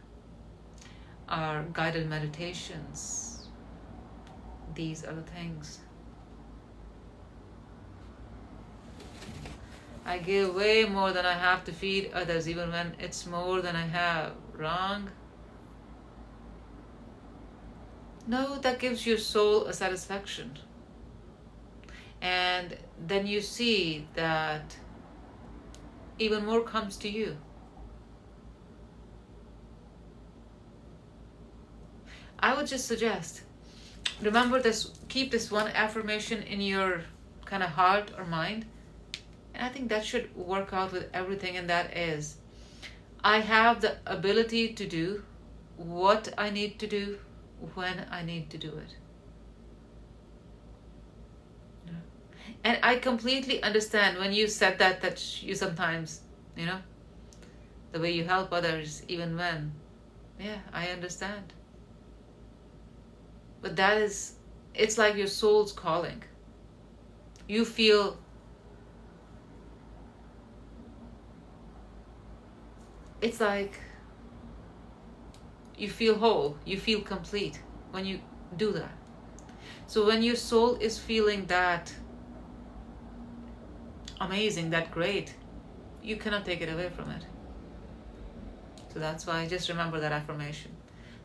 A: Our guided meditations. These are the things. I give way more than I have to feed others, even when it's more than I have. Wrong? No, that gives your soul a satisfaction. And then you see that even more comes to you. I would just suggest, remember this, keep this one affirmation in your kind of heart or mind. And I think that should work out with everything, and that is, I have the ability to do what I need to do, when I need to do it. And I completely understand when you said that you sometimes, the way you help others, even when, yeah, I understand. But it's like your soul's calling. You feel, it's like you feel whole, you feel complete when you do that. So when your soul is feeling that amazing, that great, you cannot take it away from it. So that's why I just remember that affirmation,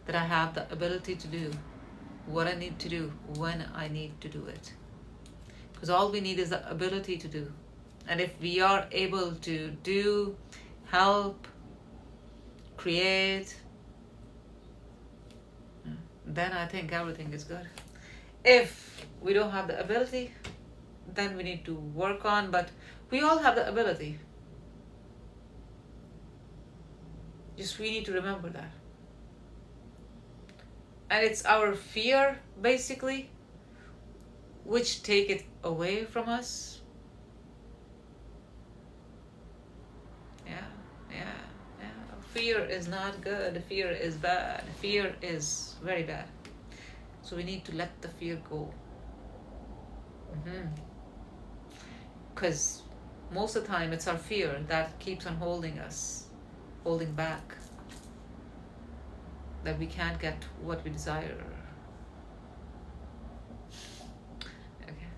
A: that I have the ability to do what I need to do when I need to do it. Because all we need is the ability to do. And if we are able to do, help, create, then I think everything is good. If we don't have the ability, then we need to work on, but we all have the ability. Just we need to remember that. And it's our fear, basically, which take it away from us. Yeah. Fear is not good. Fear is bad. Fear is very bad. So we need to let the fear go. Because most of the time it's our fear that keeps on holding us, holding back, that we can't get what we desire. Okay.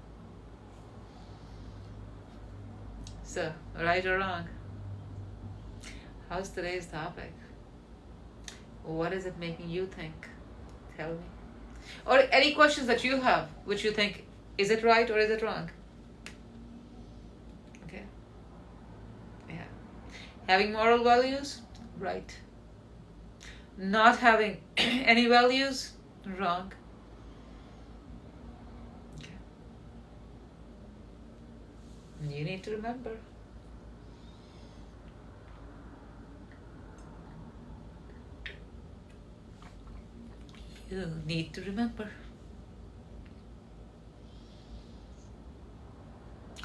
A: So, right or wrong? How's today's topic? What is it making you think? Tell me. Or any questions that you have, which you think, is it right or is it wrong? Okay. Yeah. Having moral values? Right. Not having any values? Wrong. Okay. You need to remember. You need to remember.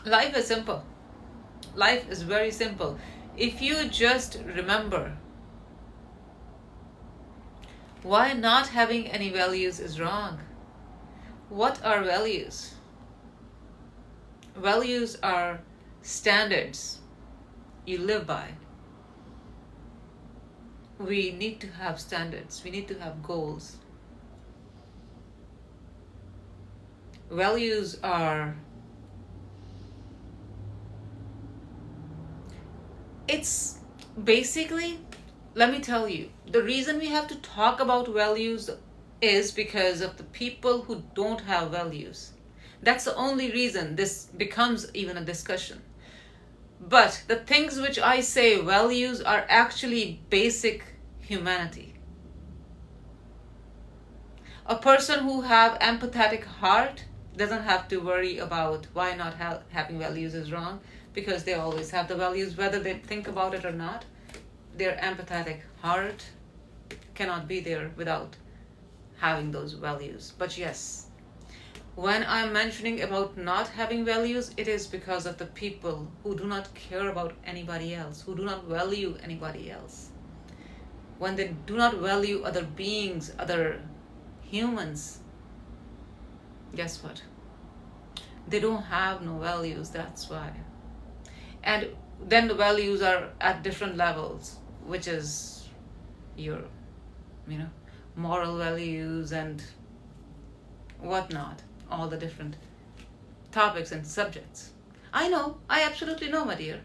A: Life is simple. Life is very simple. If you just remember why not having any values is wrong. What are values? Values are standards you live by. We need to have standards. We need to have goals. Values are, it's basically, let me tell you, the reason we have to talk about values is because of the people who don't have values. That's the only reason this becomes even a discussion. But the things which I say values are actually basic humanity. A person who have empathetic heart doesn't have to worry about why not having values is wrong, because they always have the values, whether they think about it or not. Their empathetic heart cannot be there without having those values. But yes, when I'm mentioning about not having values, it is because of the people who do not care about anybody else, who do not value anybody else. When they do not value other beings, other humans, guess what? They don't have no values, that's why. And then the values are at different levels, which is your, moral values and whatnot, all the different topics and subjects. I know, I absolutely know, my dear.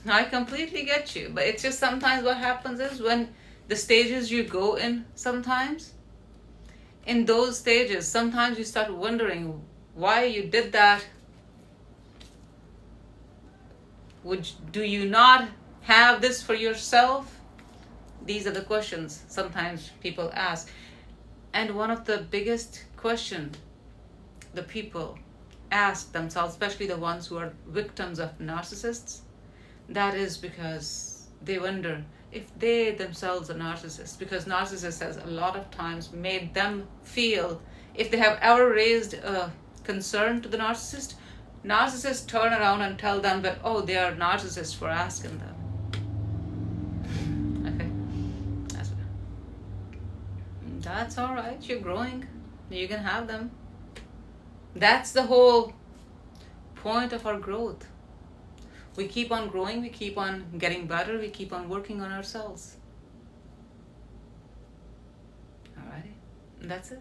A: I completely get you, but it's just sometimes what happens is when the stages you go in sometimes, in those stages, sometimes you start wondering why you did that. Do you not have this for yourself? These are the questions sometimes people ask. And one of the biggest questions the people ask themselves, especially the ones who are victims of narcissists, that is because they wonder, if they themselves are narcissists, because narcissist has a lot of times made them feel, if they have ever raised a concern to the narcissist, narcissists turn around and tell them that, oh, they are narcissists for asking them. Okay, that's all right. You're growing. You can have them. That's the whole point of our growth. We keep on growing, we keep on getting better, we keep on working on ourselves. Alrighty, that's it.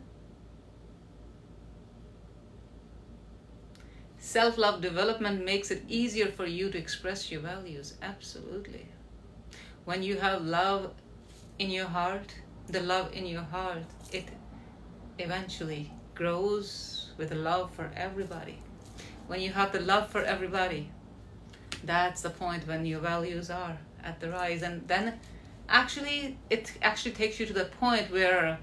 A: Self-love development makes it easier for you to express your values. Absolutely. When you have love in your heart, the love in your heart, it eventually grows with a love for everybody. When you have the love for everybody, that's the point when your values are at the rise. And then it actually takes you to the point where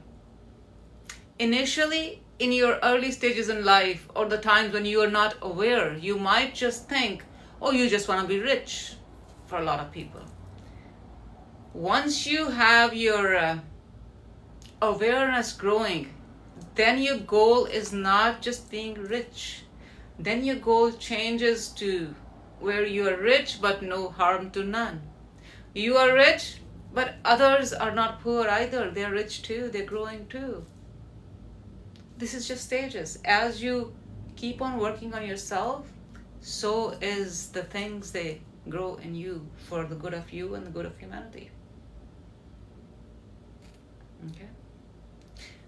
A: initially in your early stages in life, or the times when you are not aware, you might just think, oh, you just want to be rich, for a lot of people. Once you have your awareness growing, then your goal is not just being rich. Then your goal changes to where you are rich but no harm to none. You are rich, but others are not poor either. They're rich too, they're growing too. This is just stages. As you keep on working on yourself, so is the things they grow in you for the good of you and the good of humanity. Okay?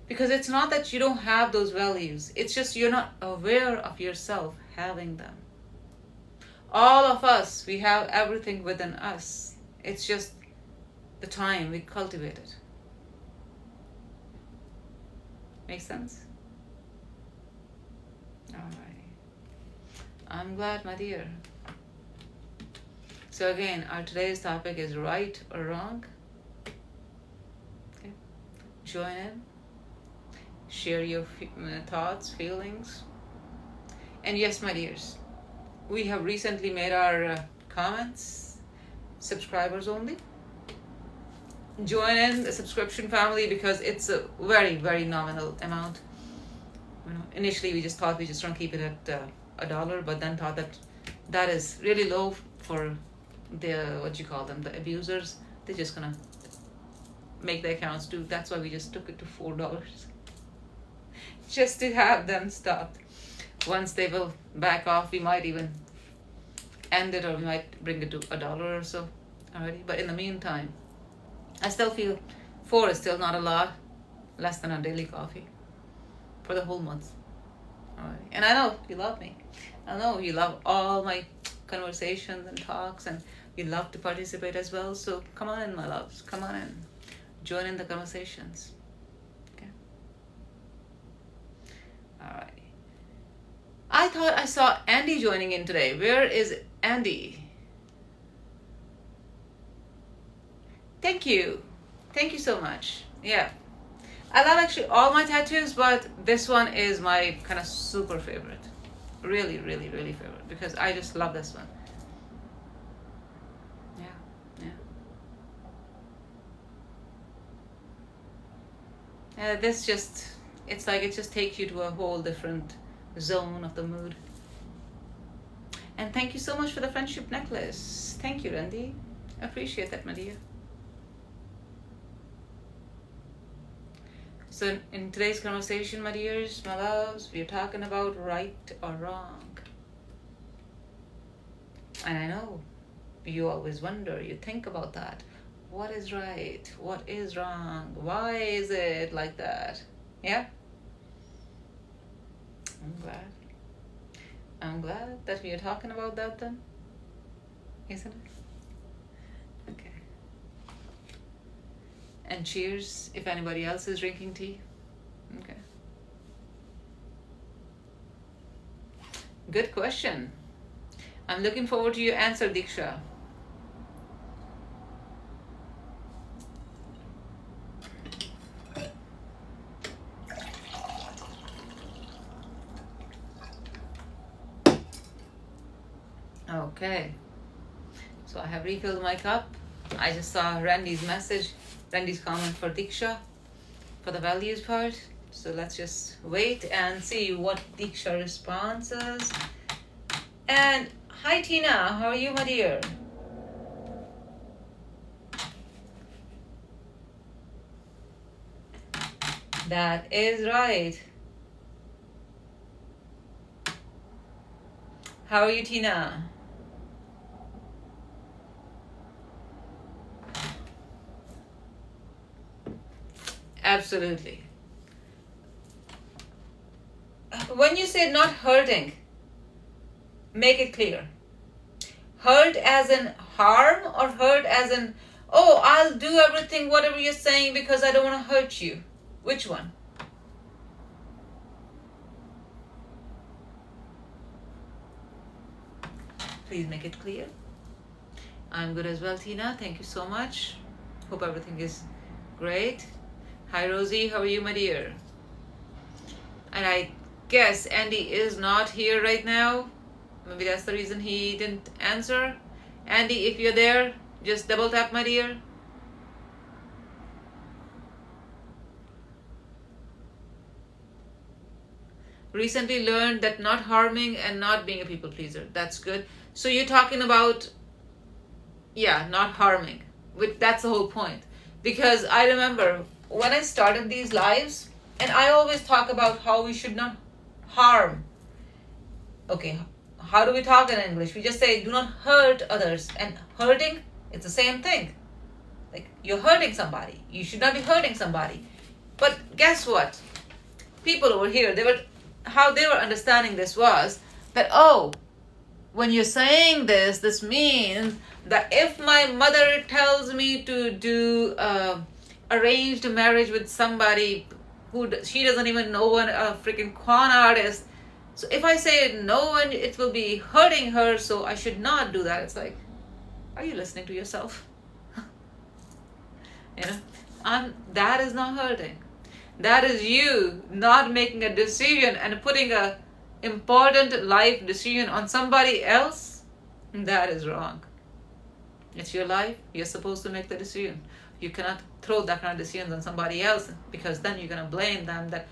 A: Because it's not that you don't have those values. It's just you're not aware of yourself having them. All of us, we have everything within us. It's just the time we cultivate it. Make sense? All right. I'm glad, my dear. So again, our today's topic is right or wrong. Okay. Join in. Share your thoughts, feelings. And yes, my dears, we have recently made our comments subscribers only. Join in the subscription family because it's a very, very nominal amount. You know, initially we just thought we just want to keep it at $1, but then thought that is really low for the the abusers. They're just gonna make the accounts do. That's why we just took it to $4, just to have them stopped. Once they will back off, we might even end it, or we might bring it to $1 or so already. But in the meantime, I still feel 4 is still not a lot, less than a daily coffee for the whole month. All right. And I know you love me. I know you love all my conversations and talks, and you love to participate as well. So come on in, my loves. Come on in. Join in the conversations. Okay. All right. I thought I saw Andy joining in today. Where is Andy? Thank you. Thank you so much. Yeah. I love actually all my tattoos, but this one is my kind of super favorite. Really, really, really favorite, because I just love this one. Yeah, yeah. This just, it's like it just takes you to a whole different zone of the mood. And thank you so much for the friendship necklace. Thank you, Randy. I appreciate that, my dear. So in today's conversation, my dears, my loves, we're talking about right or wrong. And I know you always wonder, you think about that. What is right? What is wrong? Why is it like that? Yeah? I'm glad that we are talking about that then. Isn't it? Okay. And cheers if anybody else is drinking tea. Okay. Good question. I'm looking forward to your answer, Diksha. Okay. So I have refilled my cup. I just saw Randy's message, Randy's comment for Diksha, for the values part. So let's just wait and see what Diksha responses. And hi Tina, how are you, my dear? That is right. How are you, Tina? Absolutely. When you say not hurting, make it clear. Hurt as in harm, or hurt as in, oh, I'll do everything, whatever you're saying, because I don't want to hurt you? Which one? Please make it clear. I'm good as well, Tina. Thank you so much. Hope everything is great. Hi, Rosie. How are you, my dear? And I guess Andy is not here right now. Maybe that's the reason he didn't answer. Andy, if you're there, just double tap, my dear. Recently learned that not harming and not being a people pleaser. That's good. So you're talking about, yeah, not harming. That's the whole point. Because I remember when I started these lives, and I always talk about how we should not harm. Okay, how do we talk in English? We just say do not hurt others. And hurting, it's the same thing. Like, you're hurting somebody. You should not be hurting somebody. But guess what? People over here, how they were understanding this was that, oh, when you're saying this, this means that if my mother tells me to do arranged marriage with somebody who she doesn't even know, a freaking con artist, so if I say no, and it will be hurting her, so I should not do that. It's like, are you listening to yourself? You know, that is not hurting. That is you not making a decision and putting a important life decision on somebody else. That is wrong. It's your life. You're supposed to make the decision. You cannot throw that kind of decisions on somebody else, because then you're going to blame them, that,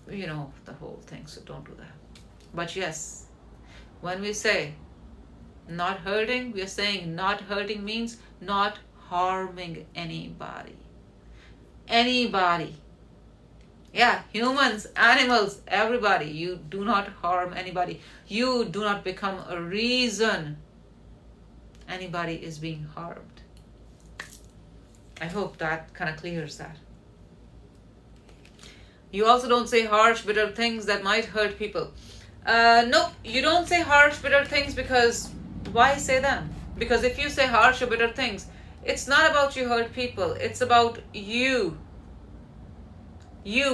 A: you know, the whole thing. So don't do that. But yes, when we say not hurting, we are saying not hurting means not harming anybody. Anybody. Yeah, humans, animals, everybody. You do not harm anybody. You do not become a reason anybody is being harmed. I hope that kind of clears that. You also don't say harsh, bitter things that might hurt people. No, you don't say harsh, bitter things, because why say them? Because if you say harsh or bitter things, it's not about you hurt people. It's about you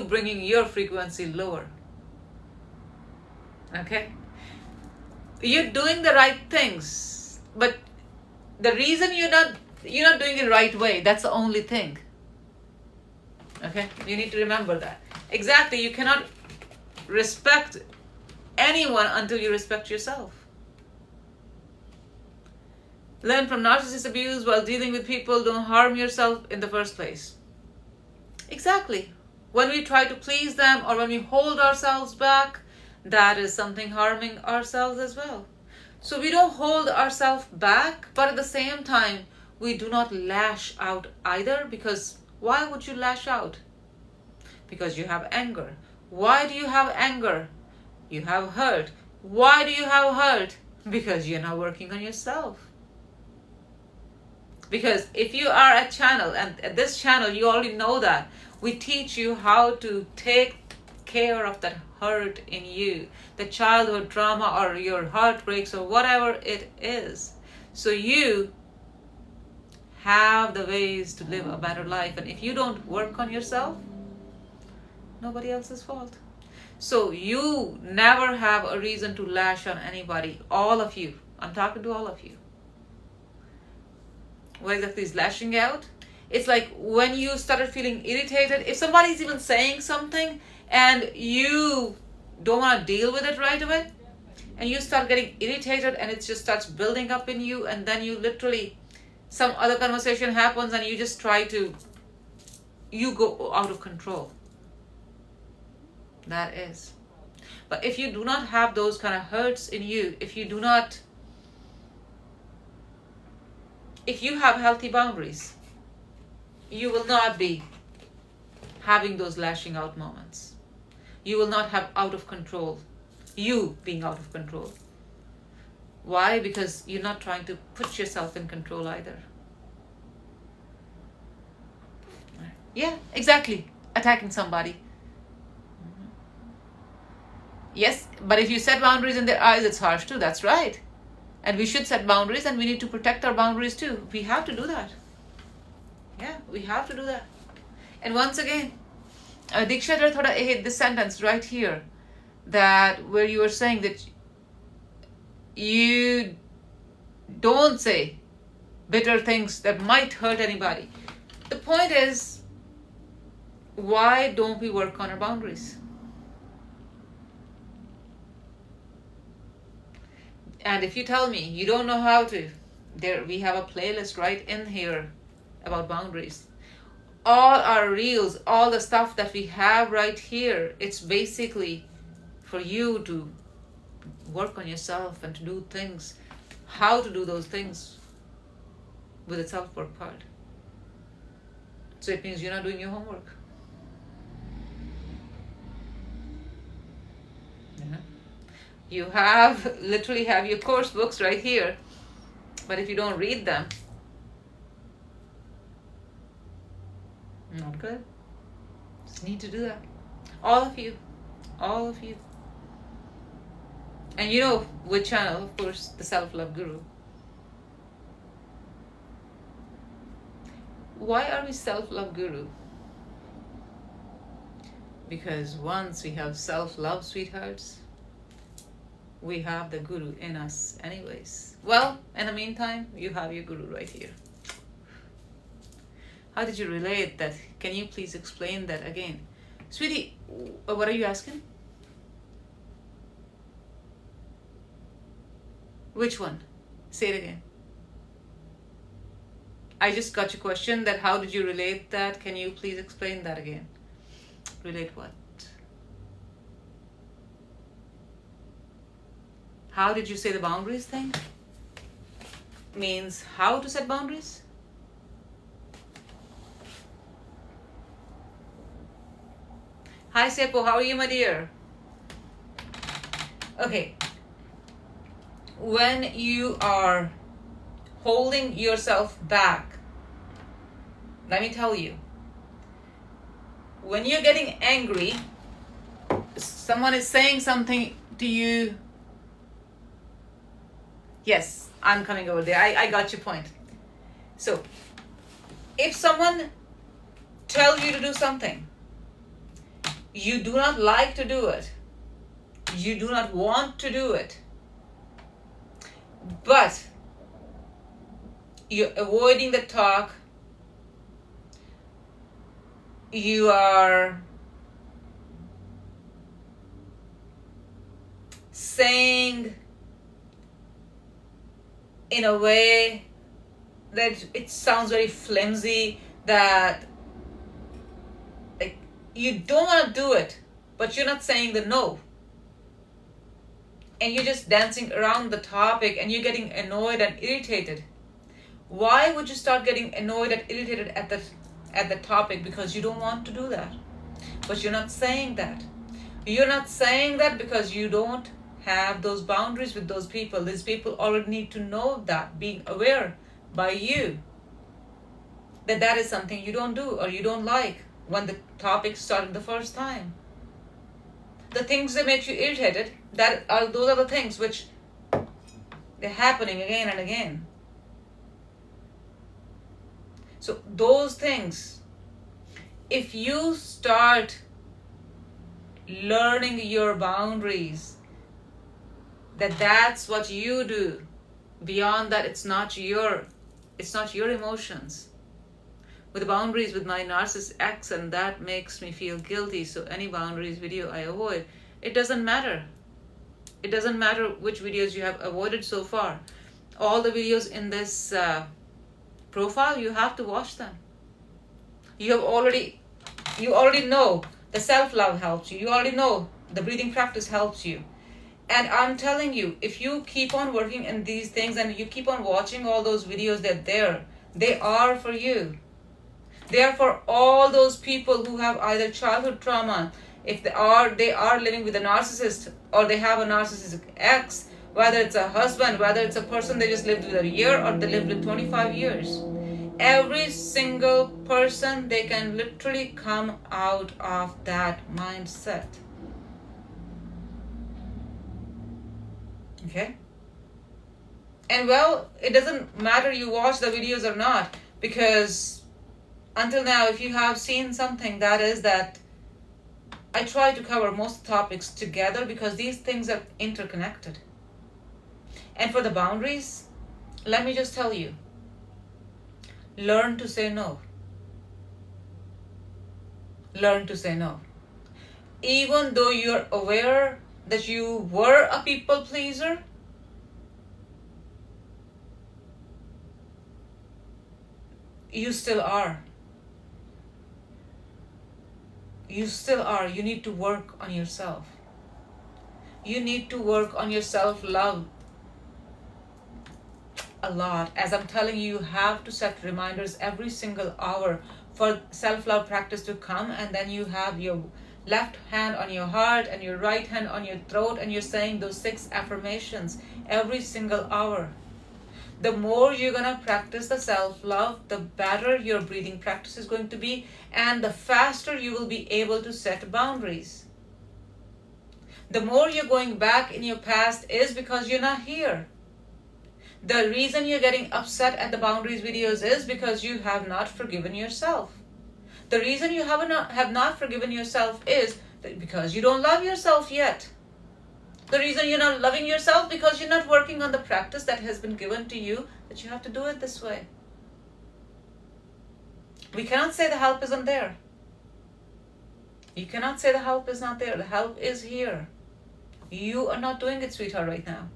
A: bringing your frequency lower. Okay? You're doing the right things, but the reason you're not doing it the right way, that's the only thing. Okay? You need to remember that. Exactly. You cannot respect anyone until you respect yourself. Learn from narcissist abuse while dealing with people. Don't harm yourself in the first place. Exactly. When we try to please them, or when we hold ourselves back, that is something harming ourselves as well. So we don't hold ourselves back, but at the same time, we do not lash out either, because why would you lash out? Because you have anger. Why do you have anger? You have hurt. Why do you have hurt? Because you're not working on yourself. Because if you are a channel, and at this channel you already know that, we teach you how to take care of that hurt in you, the childhood trauma or your heartbreaks or whatever it is. So you have the ways to live a better life. And if you don't work on yourself, nobody else's fault. So you never have a reason to lash on anybody. All of you. I'm talking to all of you. What exactly is lashing out? It's like when you started feeling irritated, if somebody's even saying something and you don't want to deal with it right away, and you start getting irritated and it just starts building up in you, and then you literally some other conversation happens and you just try to, you go out of control. That is. But if you do not have those kind of hurts in you, if you have healthy boundaries, you will not be having those lashing out moments. You will not have out of control, you being out of control. Why? Because you're not trying to put yourself in control either. Yeah, exactly. Attacking somebody. Yes, but if you set boundaries in their eyes, it's harsh too. That's right. And we should set boundaries, and we need to protect our boundaries too. We have to do that. Yeah, we have to do that. And once again, Diksha jara thoda this sentence right here, that where you were saying that you don't say bitter things that might hurt anybody. The point is, why don't we work on our boundaries? And if you tell me you don't know how to, there we have a playlist right in here about boundaries. All our reels, all the stuff that we have right here, it's basically for you to work on yourself and to do things, how to do those things with the self-work part. So it means you're not doing your homework. You literally have your course books right here, but if you don't read them, not good. Just need to do that. All of you. And you know which channel, of course, the Self-Love Guru. Why are we Self-Love Guru? Because once we have self-love, sweethearts, we have the Guru in us anyways. Well, in the meantime, you have your Guru right here. How did you relate that? Can you please explain that again? Sweetie, what are you asking? Which one? Say it again. I just got your question that how did you relate that? Can you please explain that again? Relate what? How did you say the boundaries thing? Means how to set boundaries? Hi Sepo, how are you, my dear? Okay. When you are holding yourself back, let me tell you, when you're getting angry, someone is saying something to you. Yes, I'm coming over there. I got your point. So, if someone tells you to do something, you do not like to do it, you do not want to do it, but you're avoiding the talk, you are saying in a way that it sounds very flimsy, that like you don't want to do it, but you're not saying the no. And you're just dancing around the topic and you're getting annoyed and irritated. Why would you start getting annoyed and irritated at the topic? Because you don't want to do that. But you're not saying that. You're not saying that because you don't have those boundaries with those people. These people already need to know that, being aware by you that that is something you don't do or you don't like when the topic started the first time. The things that make you irritated, those are the things which they're happening again and again. So those things, if you start learning your boundaries, that's what you do. Beyond that, it's not your emotions. With the boundaries with my narcissist ex, and that makes me feel guilty, so any boundaries video I avoid. It doesn't matter. It doesn't matter which videos you have avoided so far. All the videos in this profile, you have to watch them. You already know the self-love helps you. You already know the breathing practice helps you. And I'm telling you, if you keep on working in these things and you keep on watching all those videos, they're there. They are for you. They are for all those people who have either childhood trauma, if they are living with a narcissist, or they have a narcissistic ex, whether it's a husband, whether it's a person they just lived with a year or they lived with 25 years. Every single person, they can literally come out of that mindset. Okay? And well, it doesn't matter you watch the videos or not, because until now, if you have seen something, that is that I try to cover most topics together because these things are interconnected. And for the boundaries, let me just tell you, learn to say no. Learn to say no. Even though you're aware that you were a people pleaser, you still are. You still are. You need to work on yourself. You need to work on your self-love a lot. As I'm telling you, you have to set reminders every single hour for self-love practice to come, and then you have your left hand on your heart and your right hand on your throat, and you're saying those 6 affirmations every single hour. The more you're going to practice the self-love, the better your breathing practice is going to be, and the faster you will be able to set boundaries. The more you're going back in your past is because you're not here. The reason you're getting upset at the boundaries videos is because you have not forgiven yourself. The reason you have not forgiven yourself is because you don't love yourself yet. The reason you're not loving yourself because you're not working on the practice that has been given to you, that you have to do it this way. We cannot say the help isn't there. You cannot say the help is not there. The help is here. You are not doing it, sweetheart, right now.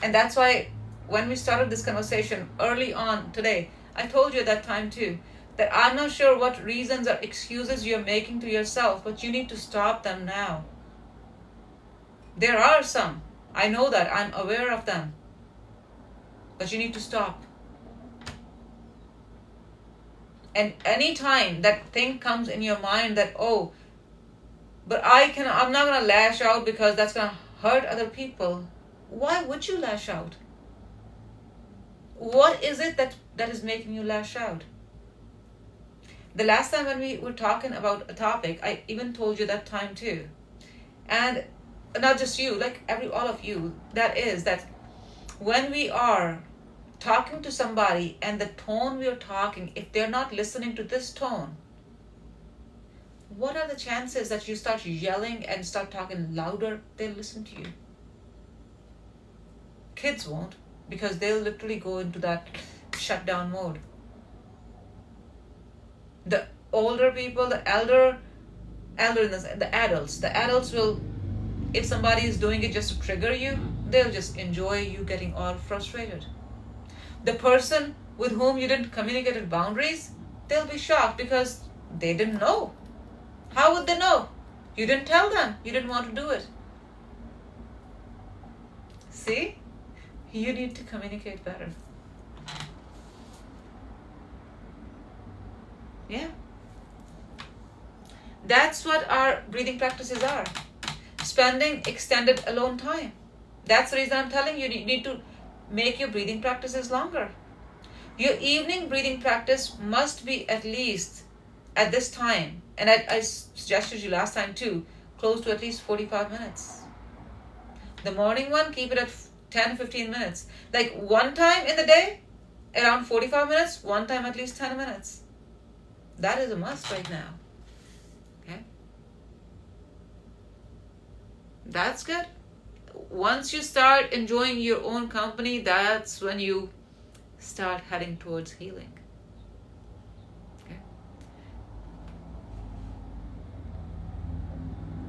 A: And that's why when we started this conversation early on today, I told you at that time too, that I'm not sure what reasons or excuses you're making to yourself, but you need to stop them now. There are some. I know that. I'm aware of them. But you need to stop. And anytime that thing comes in your mind that, oh, but I'm not going to lash out because that's going to hurt other people. Why would you lash out? What is it that is making you lash out? The last time when we were talking about a topic, I even told you that time too. And not just you, like all of you, that when we are talking to somebody and the tone we are talking, if they're not listening to this tone, what are the chances that you start yelling and start talking louder, they'll listen to you? Kids won't, because they'll literally go into that shutdown mode. The older people, the adults will, if somebody is doing it just to trigger you, they'll just enjoy you getting all frustrated. The person with whom you didn't communicate boundaries, they'll be shocked because they didn't know. How would they know? You didn't tell them. You didn't want to do it. See? You need to communicate better. Yeah. That's what our breathing practices are. Spending extended alone time. That's the reason I'm telling you, you need to make your breathing practices longer. Your evening breathing practice must be at least at this time, and I suggested you last time too, close to at least 45 minutes. The morning one, keep it at 10-15 minutes. Like one time in the day, around 45 minutes, one time at least 10 minutes. That is a must right now. Okay? That's good. Once you start enjoying your own company, that's when you start heading towards healing. Okay?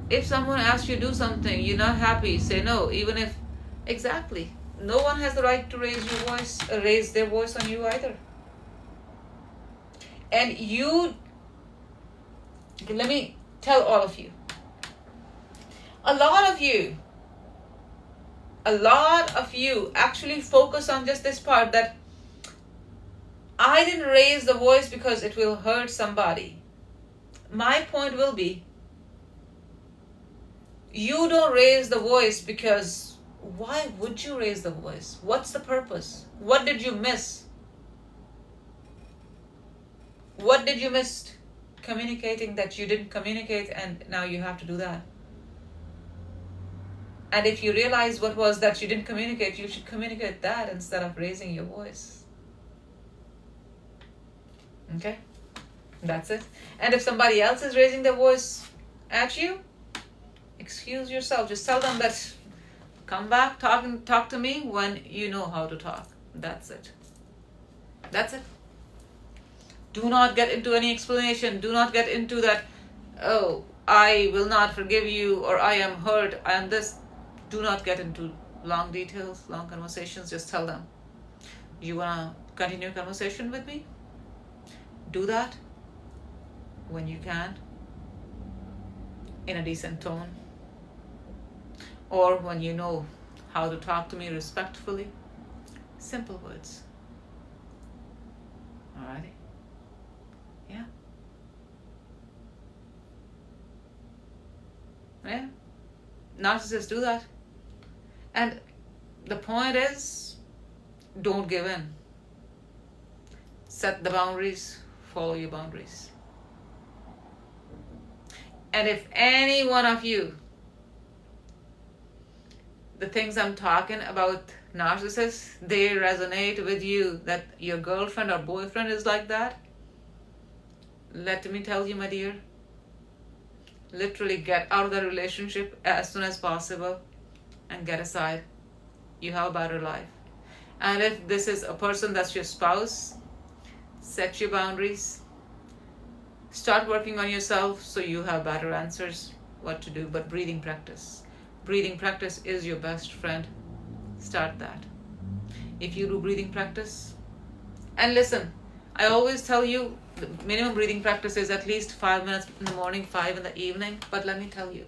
A: If someone asks you to do something, you're not happy, say no, even if, exactly. no one has the right to raise their voice on you either. And let me tell all of you, a lot of you actually focus on just this part, that I didn't raise the voice because it will hurt somebody. My point will be, you don't raise the voice because why would you raise the voice? What's the purpose? What did you miss? What did you miss communicating that you didn't communicate, and now you have to do that? And if you realize what was that you didn't communicate, you should communicate that instead of raising your voice. Okay? That's it. And if somebody else is raising their voice at you, excuse yourself. Just tell them that, come back, talk to me when you know how to talk. That's it. That's it. Do not get into any explanation. Do not get into that, oh, I will not forgive you, or I am hurt, I am this. Do not get into long details, long conversations. Just tell them, you want to continue conversation with me? Do that when you can, in a decent tone, or when you know how to talk to me respectfully. Simple words. Alrighty? Yeah. Yeah. Narcissists do that. And the point is, don't give in. Set the boundaries, follow your boundaries. And if any one of you, the things I'm talking about, narcissists, they resonate with you, that your girlfriend or boyfriend is like that, let me tell you, my dear, literally get out of the relationship as soon as possible and get aside. You have a better life. And if this is a person that's your spouse, set your boundaries. Start working on yourself so you have better answers what to do. But breathing practice. Breathing practice is your best friend. Start that. If you do breathing practice, and listen, I always tell you the minimum breathing practice is at least 5 minutes in the morning, 5 in the evening. But let me tell you,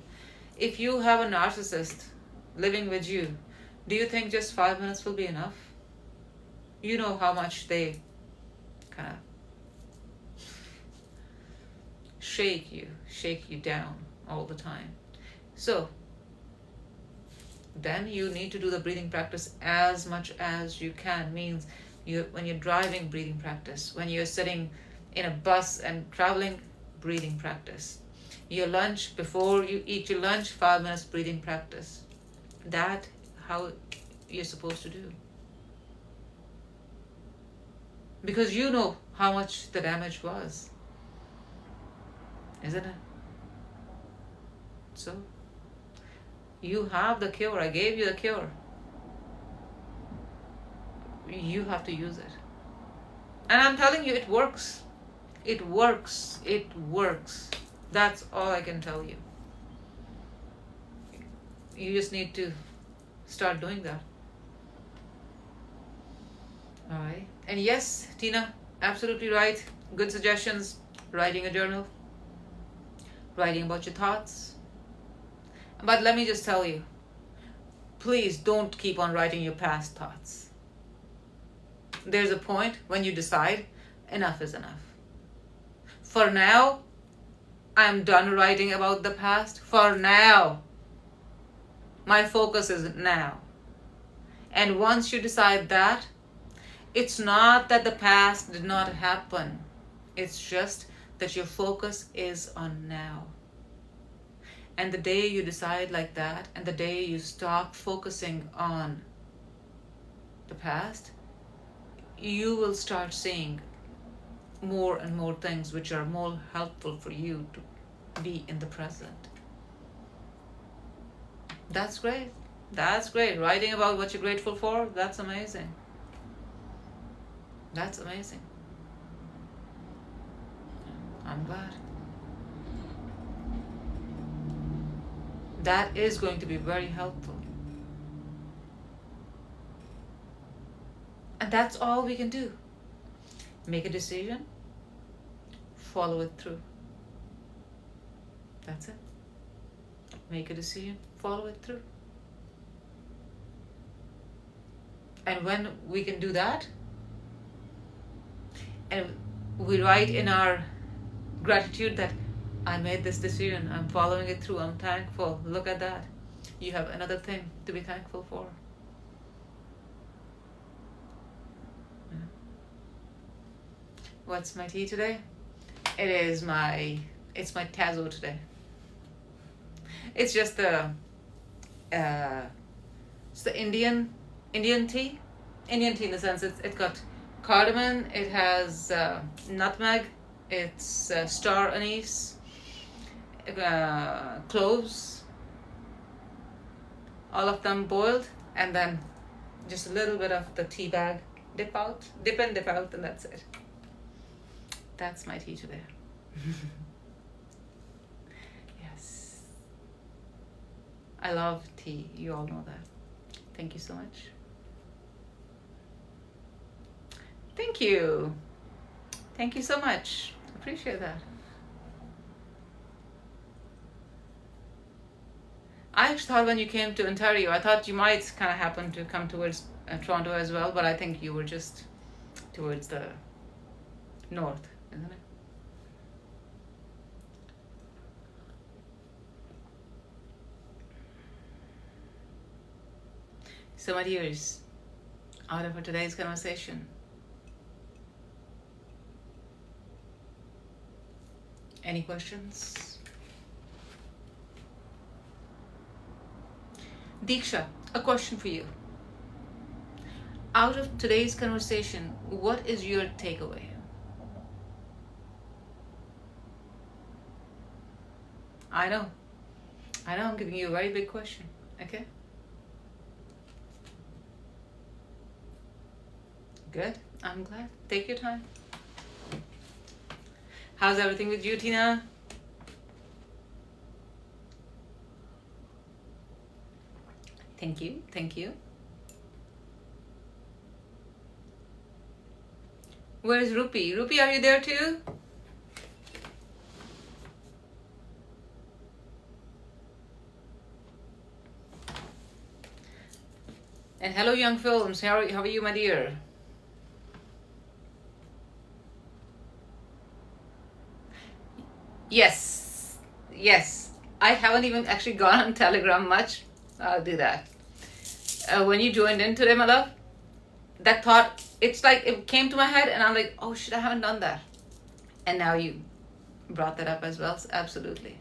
A: if you have a narcissist living with you, do you think just 5 minutes will be enough? You know how much they kind of shake you down all the time. So then you need to do the breathing practice as much as you can. Means when you're driving, breathing practice. When you're sitting in a bus and traveling, breathing practice. Your lunch, before you eat your lunch, 5 minutes breathing practice. That how you're supposed to do. Because you know how much the damage was. Isn't it? So, you have the cure. I gave you the cure. You have to use it. And I'm telling you, it works. It works. It works. That's all I can tell you. You just need to start doing that. Alright. And yes, Tina, absolutely right. Good suggestions. Writing a journal. Writing about your thoughts. But let me just tell you, please don't keep on writing your past thoughts. There's a point when you decide enough is enough. For now, I'm done writing about the past. For now. My focus is now. And once you decide that, it's not that the past did not happen. It's just that your focus is on now. And the day you decide like that, and the day you stop focusing on the past, you will start seeing more and more things which are more helpful for you to be in the present. That's great. That's great. Writing about what you're grateful for, that's amazing. That's amazing. I'm glad. That is going to be very helpful. And that's all we can do. Make a decision, follow it through. That's it. Make a decision, follow it through. And when we can do that, and we write in our gratitude that I made this decision, I'm following it through, I'm thankful, look at that. You have another thing to be thankful for. Yeah. What's my tea today? It's my Tazo today. It's just it's the Indian tea. Indian tea in the sense it's got cardamom, it has nutmeg, it's star anise, cloves, all of them boiled, and then just a little bit of the tea bag, dip in, dip out, and that's it. That's my tea today. Yes. I love tea, you all know that. Thank you so much. Thank you. Thank you so much. Appreciate that. I actually thought when you came to Ontario, I thought you might kind of happen to come towards Toronto as well, but I think you were just towards the north, isn't it? So my dears, out of today's conversation, any questions? Diksha, a question for you. Out of today's conversation, what is your takeaway? I know, I'm giving you a very big question, okay? Good, I'm glad. Take your time. How's everything with you, Tina? Thank you, thank you. Where is Rupi? Rupi, are you there too? And hello, Young Films. How are you, my dear? Yes. I haven't even actually gone on Telegram much. I'll do that. When you joined in today, my love, that thought, it's like it came to my head and I'm like, oh shit, I haven't done that. And now you brought that up as well. So absolutely.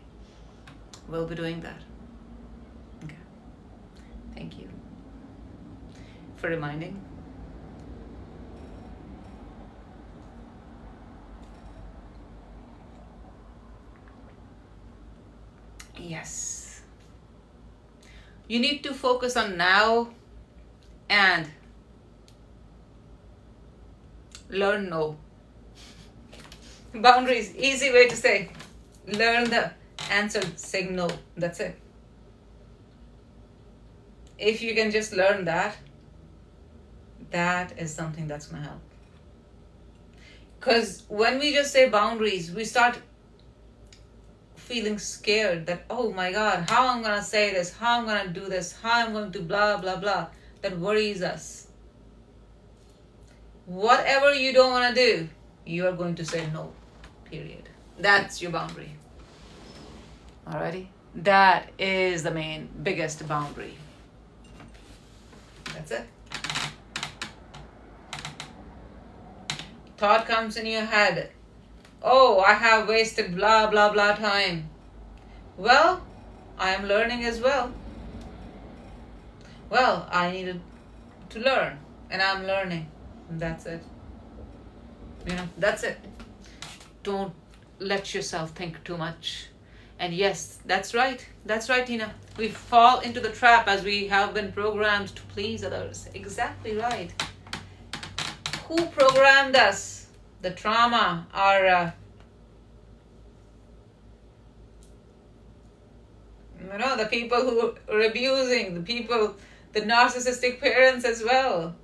A: We'll be doing that. Okay. Thank you for reminding. Yes. You need to focus on now and learn no. Boundaries, easy way to say. Learn the answer, saying no. That's it. If you can just learn that, that is something that's going to help. Because when we just say boundaries, we start feeling scared that, oh my God, how I'm going to say this, how I'm going to do this, how I'm going to blah, blah, blah. That worries us. Whatever you don't want to do, you are going to say no, period. That's your boundary. Alrighty? That is the biggest boundary. That's it. Thought comes in your head, oh, I have wasted blah, blah, blah time. Well, I am learning as well. Well, I needed to learn, and I'm learning. And that's it. That's it. Don't let yourself think too much. And yes, that's right. That's right, Tina. We fall into the trap as we have been programmed to please others. Exactly right. Who programmed us? The trauma, our the people who are abusing, the narcissistic parents as well.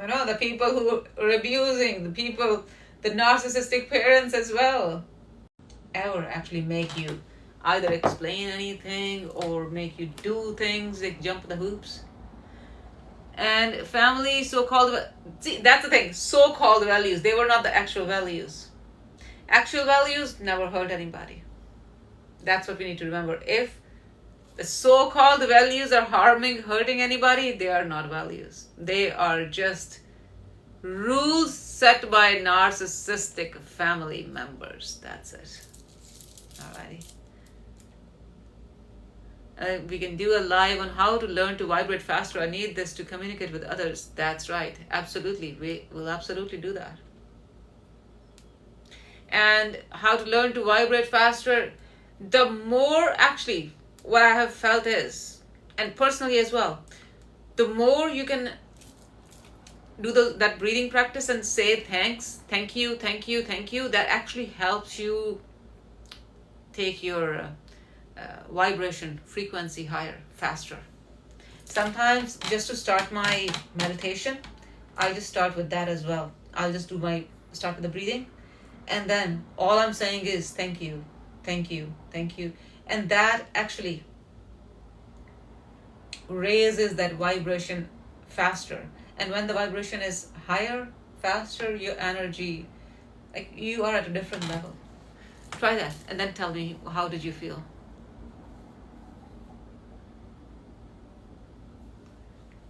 A: The people who are abusing, the people, the narcissistic parents as well, ever actually make you either explain anything or make you do things like jump the hoops. And family, so-called, see, that's the thing, so-called values, they were not the actual values. Actual values never hurt anybody. That's what we need to remember. If the so-called values are hurting anybody, they are not values. They are just rules set by narcissistic family members. That's it. Alrighty. We can do a live on how to learn to vibrate faster. I need this to communicate with others. That's right. Absolutely. We will absolutely do that. And how to learn to vibrate faster. The more, actually, what I have felt is, and personally as well, the more you can do that breathing practice and say thanks, thank you, thank you, thank you, that actually helps you take your vibration frequency higher, faster. Sometimes just to start my meditation, I just start with that as well. I'll just start with the breathing, and then all I'm saying is thank you, thank you, thank you. And that actually raises that vibration faster. And when the vibration is higher, faster, your energy, like you are at a different level. Try that and then tell me, how did you feel?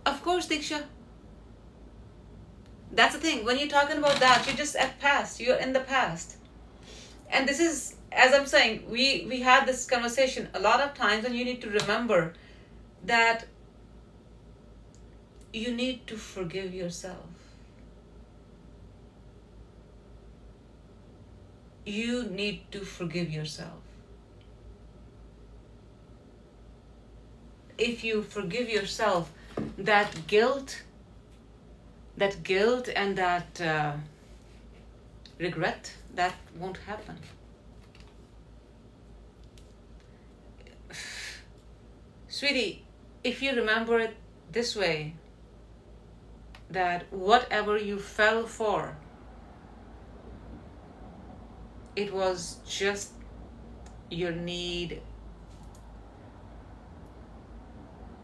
A: Of course, Diksha. That's the thing. When you're talking about that, you're just at past. You're in the past. And this is, as I'm saying, we had this conversation a lot of times, and you need to remember that you need to forgive yourself. You need to forgive yourself. If you forgive yourself, that guilt and that regret, that won't happen. Sweetie, if you remember it this way, that whatever you fell for, it was just your need.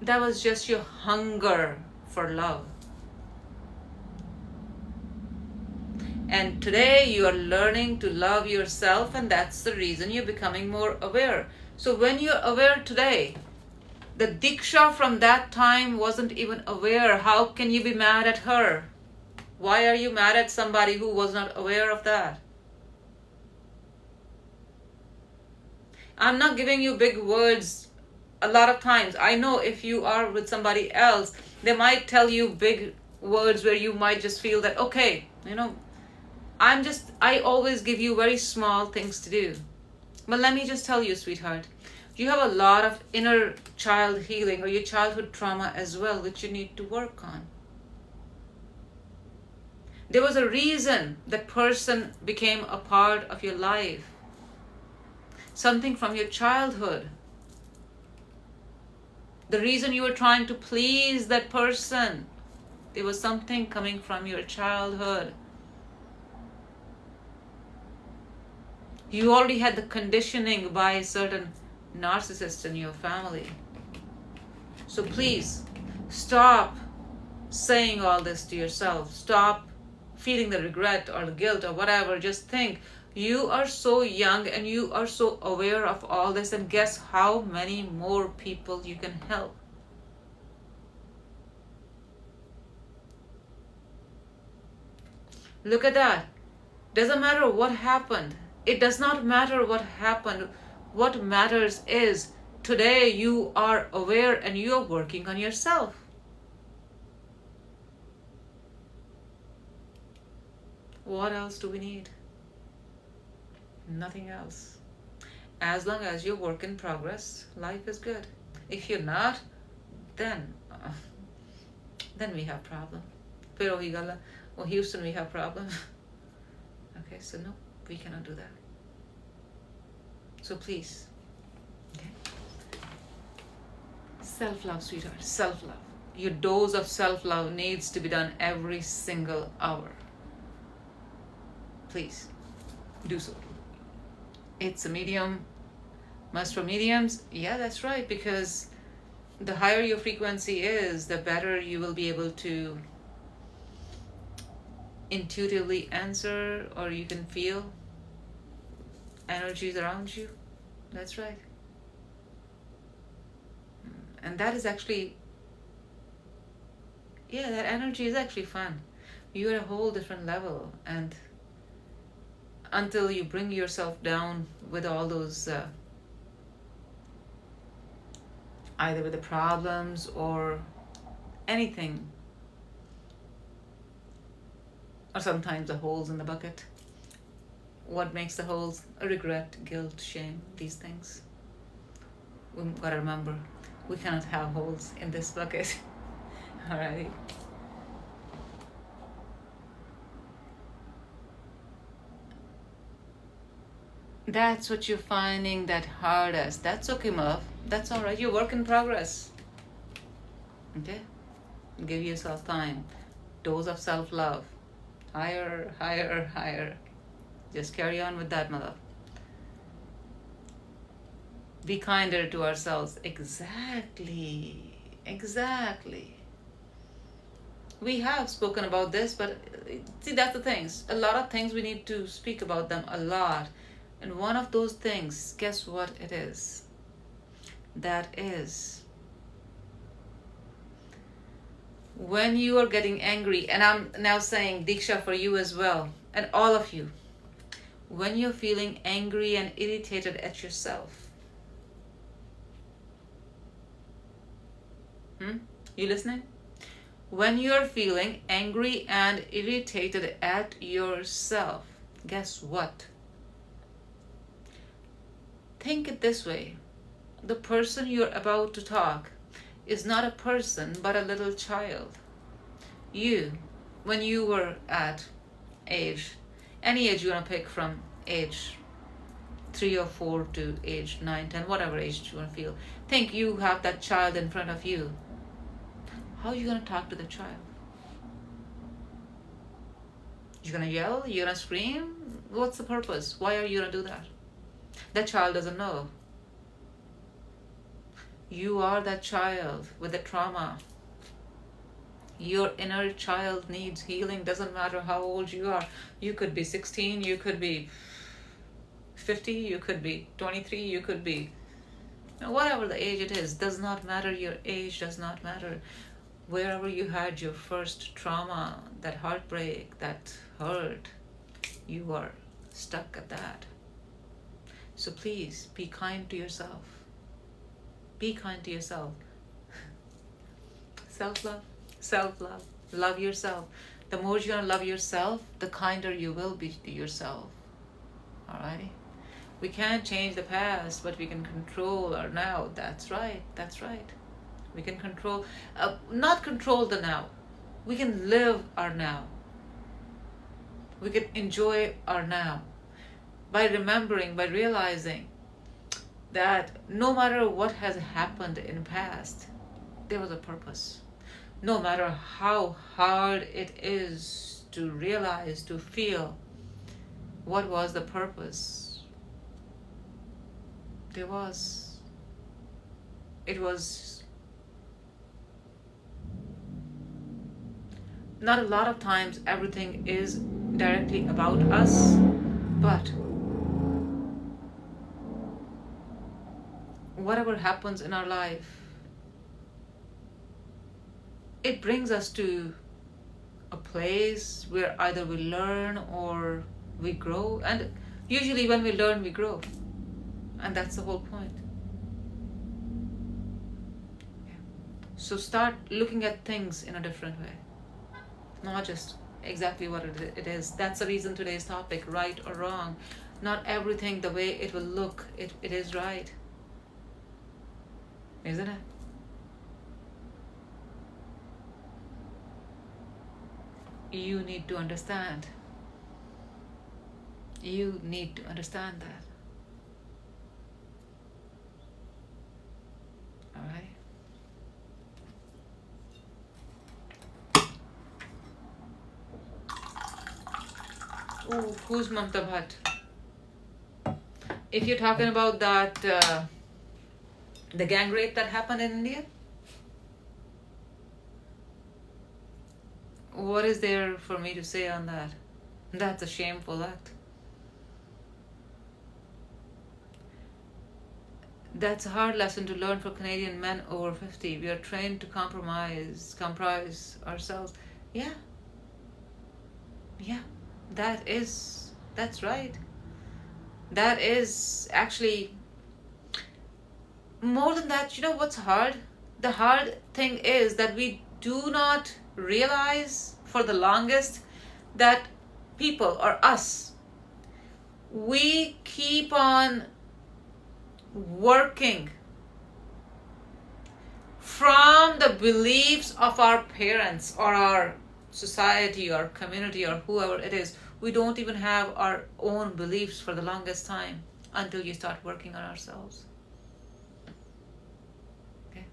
A: That was just your hunger for love. And today you are learning to love yourself, and that's the reason you're becoming more aware. So when you're aware today, the Diksha from that time wasn't even aware. How can you be mad at her? Why are you mad at somebody who was not aware of that? I'm not giving you big words. A lot of times, I know if you are with somebody else, they might tell you big words where you might just feel that, okay, I always give you very small things to do. But let me just tell you, sweetheart, you have a lot of inner child healing or your childhood trauma as well, which you need to work on. There was a reason that person became a part of your life. Something from your childhood. The reason you were trying to please that person, there was something coming from your childhood. You already had the conditioning by certain narcissists in your family. So please, stop saying all this to yourself. Stop feeling the regret or the guilt or whatever. Just think, you are so young and you are so aware of all this, and guess how many more people you can help. Look at that. Doesn't matter what happened. It does not matter what happened. What matters is today you are aware and you are working on yourself. What else do we need? Nothing else. As long as you're work in progress, life is good. If you're not, then we have problem. Pero Houston, we have problem. Okay, so no, we cannot do that. So please, okay. Self-love, sweetheart, self-love. Your dose of self-love needs to be done every single hour. Please do so. It's a medium, must for mediums. Yeah, that's right, because the higher your frequency is, the better you will be able to intuitively answer, or you can feel energies around you. That's right. And that is actually, yeah, that energy is actually fun. You're at a whole different level, and until you bring yourself down with all those either with the problems or anything, or sometimes the holes in the bucket. What makes the holes? Regret, guilt, shame, these things. We've got to remember, we cannot have holes in this bucket. Alright. That's what you're finding that hardest. That's okay, Murph. That's alright. You're work in progress. Okay? Give yourself time. Dose of self-love. Higher, higher, higher. Just carry on with that, my love. Be kinder to ourselves. Exactly. Exactly. We have spoken about this, but see, that's the things. A lot of things we need to speak about them a lot. And one of those things, guess what it is? That is when you are getting angry, and I'm now saying Diksha for you as well, and all of you, when you're feeling angry and irritated at yourself. You listening? When you're feeling angry and irritated at yourself, guess what? Think it this way. The person you're about to talk is not a person but a little child. You, when you were at age, any age you want to pick from age 3 or 4 to age 9, 10, whatever age you want to feel. Think you have that child in front of you. How are you going to talk to the child? You're going to yell? You're going to scream? What's the purpose? Why are you going to do that? That child doesn't know. You are that child with the trauma. Your inner child needs healing. Doesn't matter how old you are. You could be 16, you could be 50, you could be 23, you could be, whatever the age it is, does not matter. Your age does not matter. Wherever you had your first trauma, that heartbreak, that hurt, you are stuck at that. So please be kind to yourself. Be kind to yourself. Self-love, self-love, love yourself. The more you're gonna love yourself, the kinder you will be to yourself. Alrighty? We can't change the past, but we can control our now. That's right, that's right. We can control, not control the now. We can live our now. We can enjoy our now. By remembering, by realizing that no matter what has happened in the past, there was a purpose. No matter how hard it is to realize, to feel what was the purpose, it was not a lot of times everything is directly about us, but whatever happens in our life, it brings us to a place where either we learn or we grow. And usually when we learn, we grow. And that's the whole point. Yeah. So start looking at things in a different way. Not just exactly what it is. That's the reason today's topic, right or wrong. Not everything the way it will look, it is right. Isn't it? You need to understand. You need to understand that. Alright? Ooh, who's Mamta Bhatt? If you're talking about that, the gang rape that happened in India, what is there for me to say on that? That's a shameful act. That's a hard lesson to learn for Canadian men over 50. We are trained to comprise ourselves. Yeah, yeah, that's right. That is actually more than that. You know what's hard? The hard thing is that we do not realize for the longest that people or us, we keep on working from the beliefs of our parents or our society or community or whoever it is. We don't even have our own beliefs for the longest time until you start working on ourselves. Okay?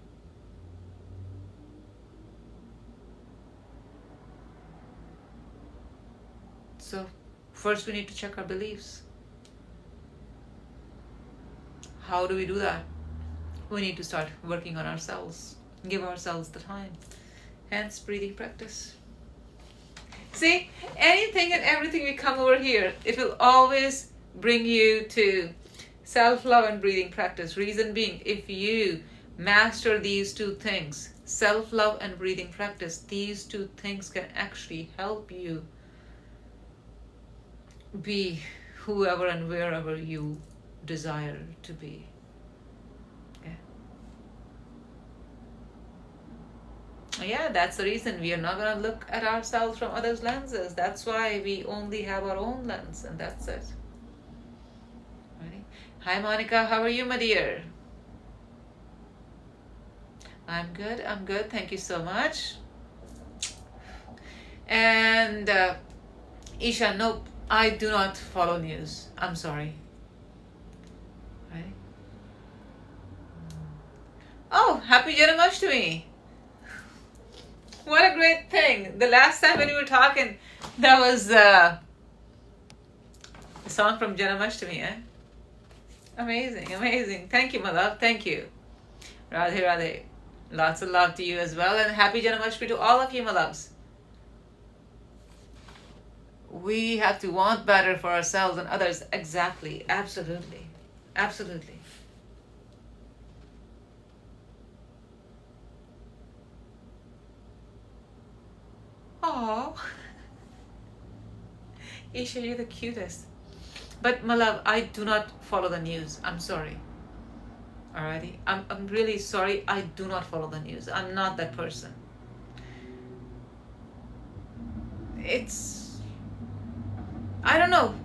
A: So, first we need to check our beliefs. How do we do that? We need to start working on ourselves. Give ourselves the time. Hence, breathing practice. See, anything and everything we come over here, it will always bring you to self-love and breathing practice. Reason being, if you master these two things, self-love and breathing practice, these two things can actually help you be whoever and wherever you desire to be. Yeah, that's the reason we are not going to look at ourselves from others' lenses. That's why we only have our own lens, and that's it. Right? Hi, Monica. How are you, my dear? I'm good. Thank you so much. And Isha, nope, I do not follow news. I'm sorry. Right? Oh, happy Janmashtami. What a great thing. The last time when we were talking, that was a song from Janmashtami, eh? Amazing. Thank you, my love. Thank you. Radhe Radhe. Lots of love to you as well. And happy Janmashtami to all of you, my loves. We have to want better for ourselves and others. Exactly. Absolutely. Oh, Isha, you're the cutest. But my love, I do not follow the news. I'm sorry. Alrighty? I'm really sorry. I do not follow the news. I'm not that person. I don't know.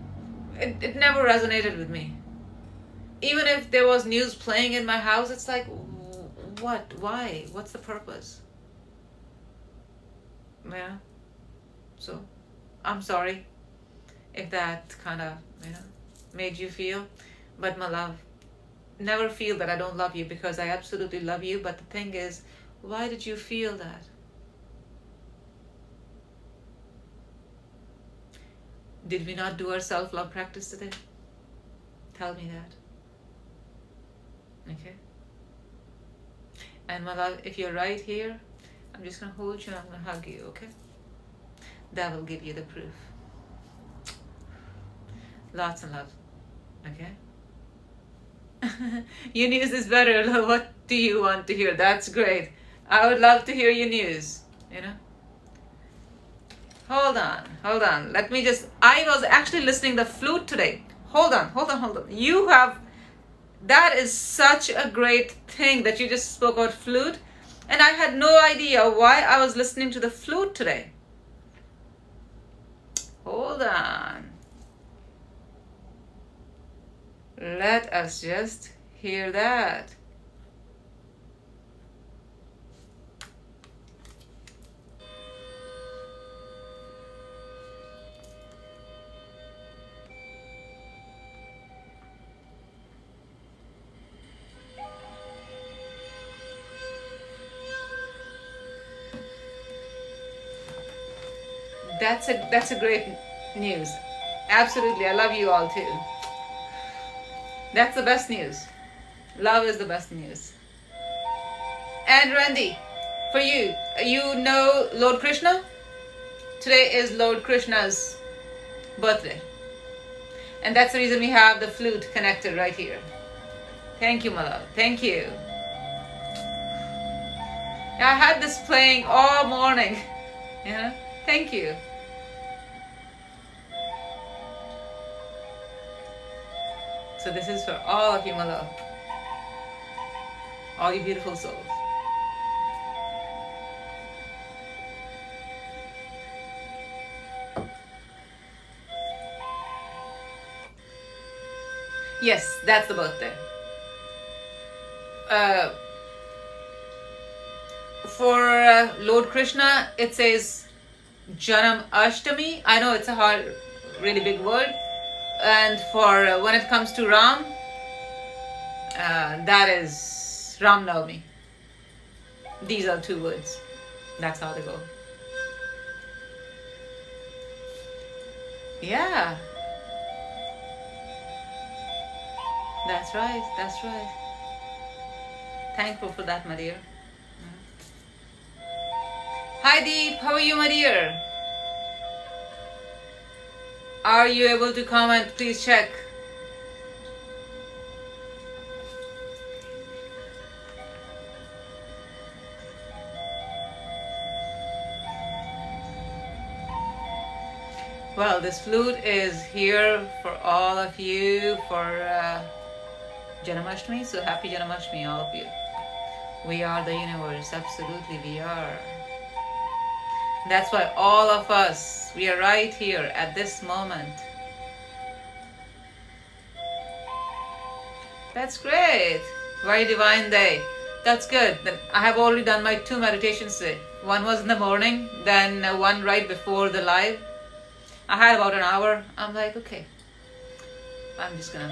A: It never resonated with me. Even if there was news playing in my house, it's like, what? Why? What's the purpose? Yeah. So, I'm sorry if that kind of, made you feel. But my love, never feel that I don't love you, because I absolutely love you. But the thing is, why did you feel that? Did we not do our self-love practice today? Tell me that. Okay? And my love, if you're right here, I'm just going to hold you and I'm going to hug you, okay? That will give you the proof. Lots of love, okay? Your news is better. What do you want to hear? That's great. I would love to hear your news, Hold on. Let me I was actually listening to the flute today. Hold on. That is such a great thing that you just spoke about flute. And I had no idea why I was listening to the flute today. Hold on. Let us just hear that. That's a great news. Absolutely. I love you all too. That's the best news. Love is the best news. And Randy, for you, you know Lord Krishna? Today is Lord Krishna's birthday. And that's the reason we have the flute connected right here. Thank you, my love. Thank you. I had this playing all morning. You know? Thank you. So this is for all of you, my love. All you beautiful souls. Yes, that's the birthday. For Lord Krishna, it says Janam Ashtami. I know it's a hard, really big word. And for when it comes to Ram, that is Ram Navami. These are 2 words. That's how they go. Yeah. That's right. That's right. Thankful for that, my dear. Hi Deep, how are you, my dear? Are you able to comment? Please check. Well, this flute is here for all of you for Janmashtami. So happy Janmashtami, all of you. We are the universe. Absolutely, we are. That's why all of us, we are right here at this moment. That's great. Very divine day. That's good. Then I have already done my 2 meditations today. One was in the morning, then one right before the live. I had about an hour. I'm like, okay, I'm just gonna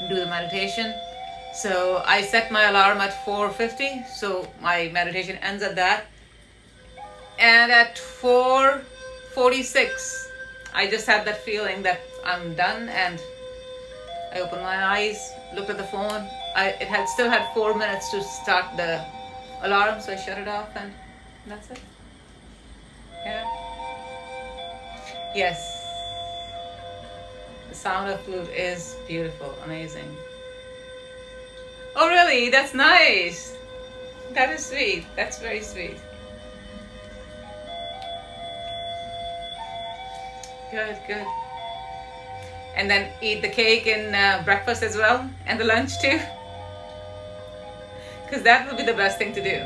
A: do the meditation. So I set my alarm at 4:50. So my meditation ends at that. And at 4:46, I just had that feeling that I'm done, and I opened my eyes, looked at the phone. It had still had 4 minutes to start the alarm, so I shut it off, and that's it. Yeah. Yes. The sound of flute is beautiful, amazing. Oh, really? That's nice. That is sweet. That's very sweet. Good, good. And then eat the cake and breakfast as well, and the lunch too. Because that will be the best thing to do.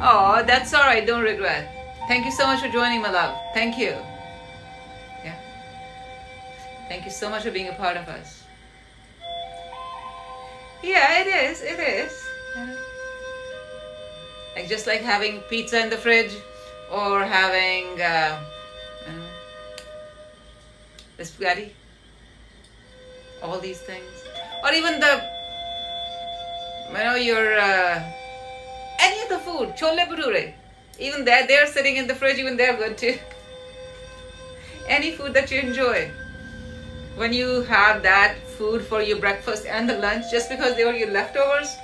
A: Oh, that's all right. Don't regret. Thank you so much for joining, my love. Thank you. Yeah. Thank you so much for being a part of us. Yeah, it is. It is. Yeah. Like just like having pizza in the fridge, or having the spaghetti. All these things, or even the your any of the food, chole bhature. Even they're sitting in the fridge. Even they're good too. Any food that you enjoy. When you have that food for your breakfast and the lunch, just because they were your leftovers,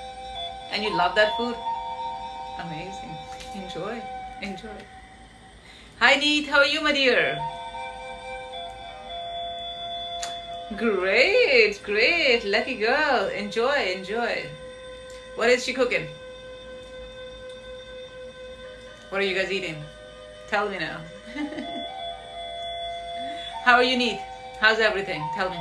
A: and you love that food, amazing. Enjoy, enjoy. Hi Neat, how are you, my dear? Great, great, lucky girl. Enjoy, enjoy. What is she cooking? What are you guys eating? Tell me now. How are you, Neat? How's everything? Tell me.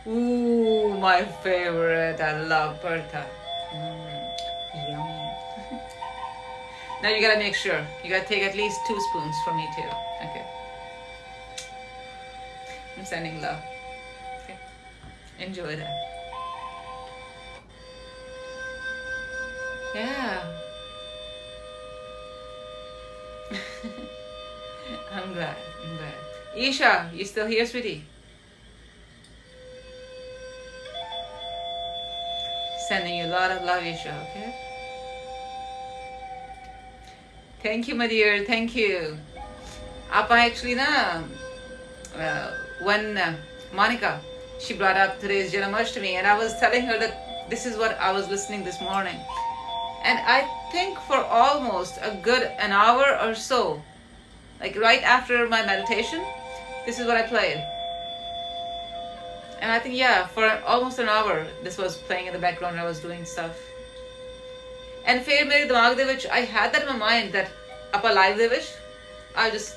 A: Ooh, my favorite. I love Bertha. Yummy. Now you gotta make sure. You gotta take at least 2 spoons for me too. Okay. I'm sending love. Okay. Enjoy that. Yeah. I'm glad. I'm glad. Isha, you still here, sweetie? Sending you a lot of love, Isha, okay? Thank you, my dear. Thank you. Appa actually na, when Monica, she brought up today's Janmashtami, and I was telling her that this is what I was listening this morning. And I think for almost a good an hour or so, like right after my meditation, this is what I played. And I think, yeah, for almost an hour, this was playing in the background. I was doing stuff. And फिर मेरे दिमाग दे विच, I had that in my mind that ਆਪਾਂ live ਦੇ ਵਿਚ, I'll just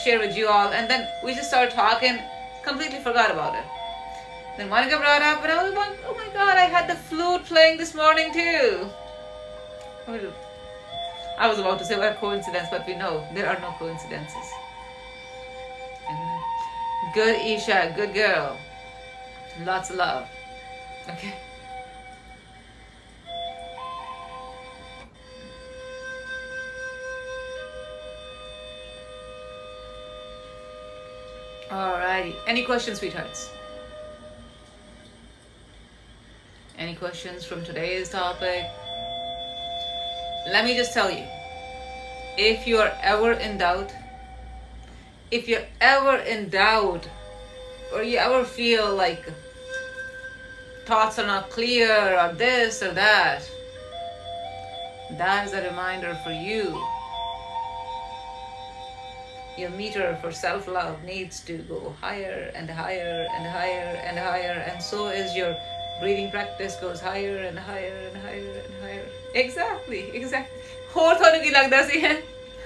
A: share with you all, and then we just started talking, completely forgot about it. Then Monica brought up, and I was like, oh my god, I had the flute playing this morning too. I was about to say, what a coincidence, but we know there are no coincidences. Good Isha, good girl. Lots of love. Okay. Alrighty. Any questions, sweethearts? Any questions from today's topic? Let me just tell you, if you are ever in doubt, or you ever feel like thoughts are not clear or this or that is a reminder for you. Your meter for self-love needs to go higher and higher and higher and higher, and so is your breathing practice goes higher and higher and higher and higher. Exactly. ਹੋਰ ਤੁਹਾਨੂੰ ਕੀ ਲੱਗਦਾ ਸੀ ਹੈ?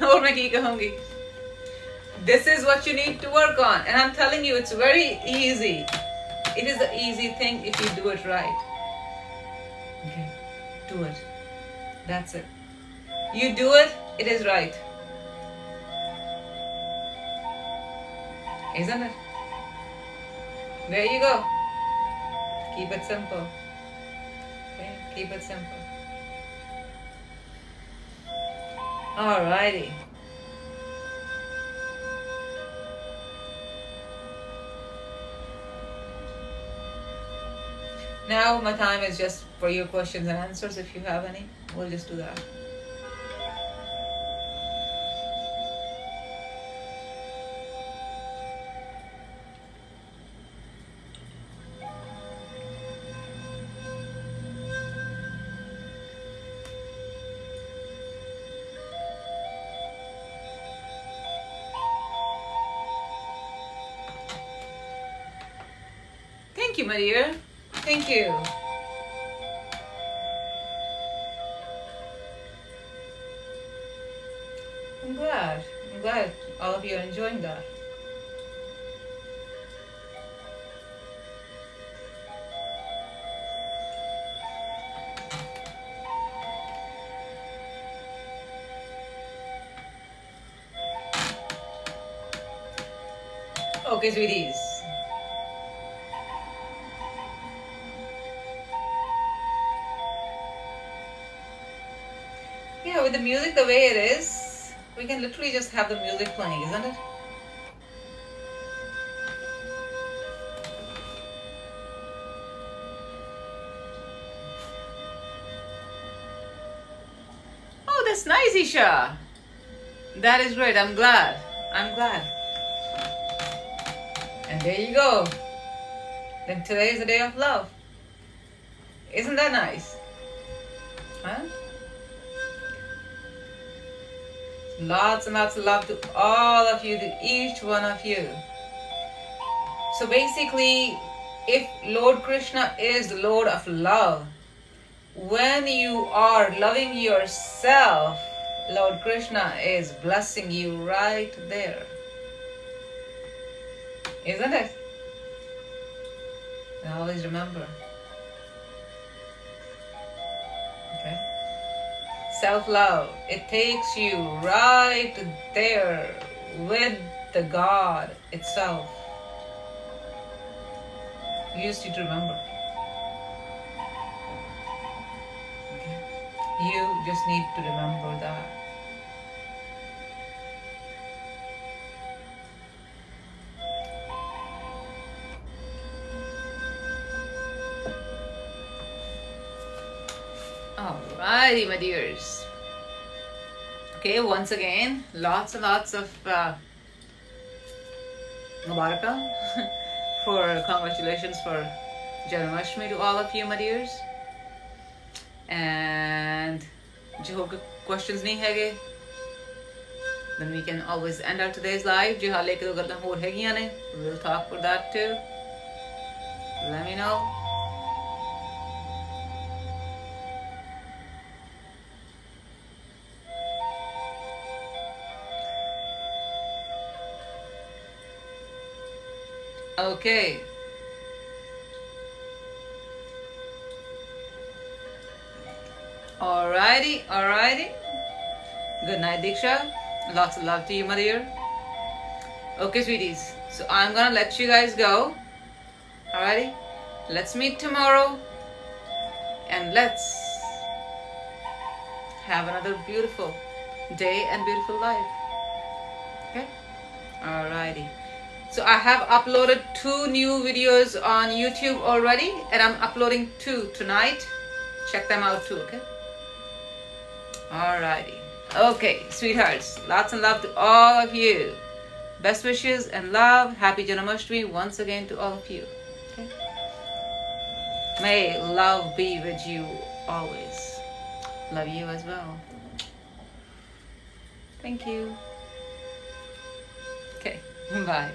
A: ਹੋਰ ਮੈਂ ਕੀ ਕਹੂੰਗੀ? This is what you need to work on, and I'm telling you, it's very easy. It is an easy thing if you do it right. Okay, do it. That's it. You do it, it is right. Isn't it? There you go. Keep it simple. Okay, keep it simple. Alrighty. Now my time is just for your questions and answers. If you have any, we'll just do that. Thank you, my dear. Thank you. I'm glad all of you are enjoying that. Okay, sweeties. Yeah, with the music the way it is, we can literally just have the music playing, isn't it? Oh, that's nice, Isha. That is great. I'm glad. And there you go. Then today is the day of love. Isn't that nice? Huh? Lots and lots of love to all of you, to each one of you. So basically, if Lord Krishna is the Lord of love, when you are loving yourself, Lord Krishna is blessing you right there. Isn't it? And always remember. Okay? Self-love, it takes you right there with the God itself. You just need to remember. Okay? You just need to remember that. Alrighty, my dears. Okay, Okay, once again, lots and lots of Mubaraka for congratulations for Janmashtami to all of you, my dears. And जो questions नहीं हैगे, then we can always end our today's live. जो हाले के दो गल्लां होर हैगियां ने, we'll talk for that too. Let me know. Okay. Alrighty. Good night, Diksha. Lots of love to you, my dear. Okay, sweeties. So I'm gonna let you guys go. Alrighty. Let's meet tomorrow. And let's have another beautiful day and beautiful life. Okay? Alrighty. So I have uploaded 2 new videos on YouTube already, and I'm uploading 2 tonight. Check them out too, okay? Alrighty. Okay, sweethearts. Lots and love to all of you. Best wishes and love. Happy Janmashtami once again to all of you. Okay? May love be with you always. Love you as well. Thank you. Okay, bye.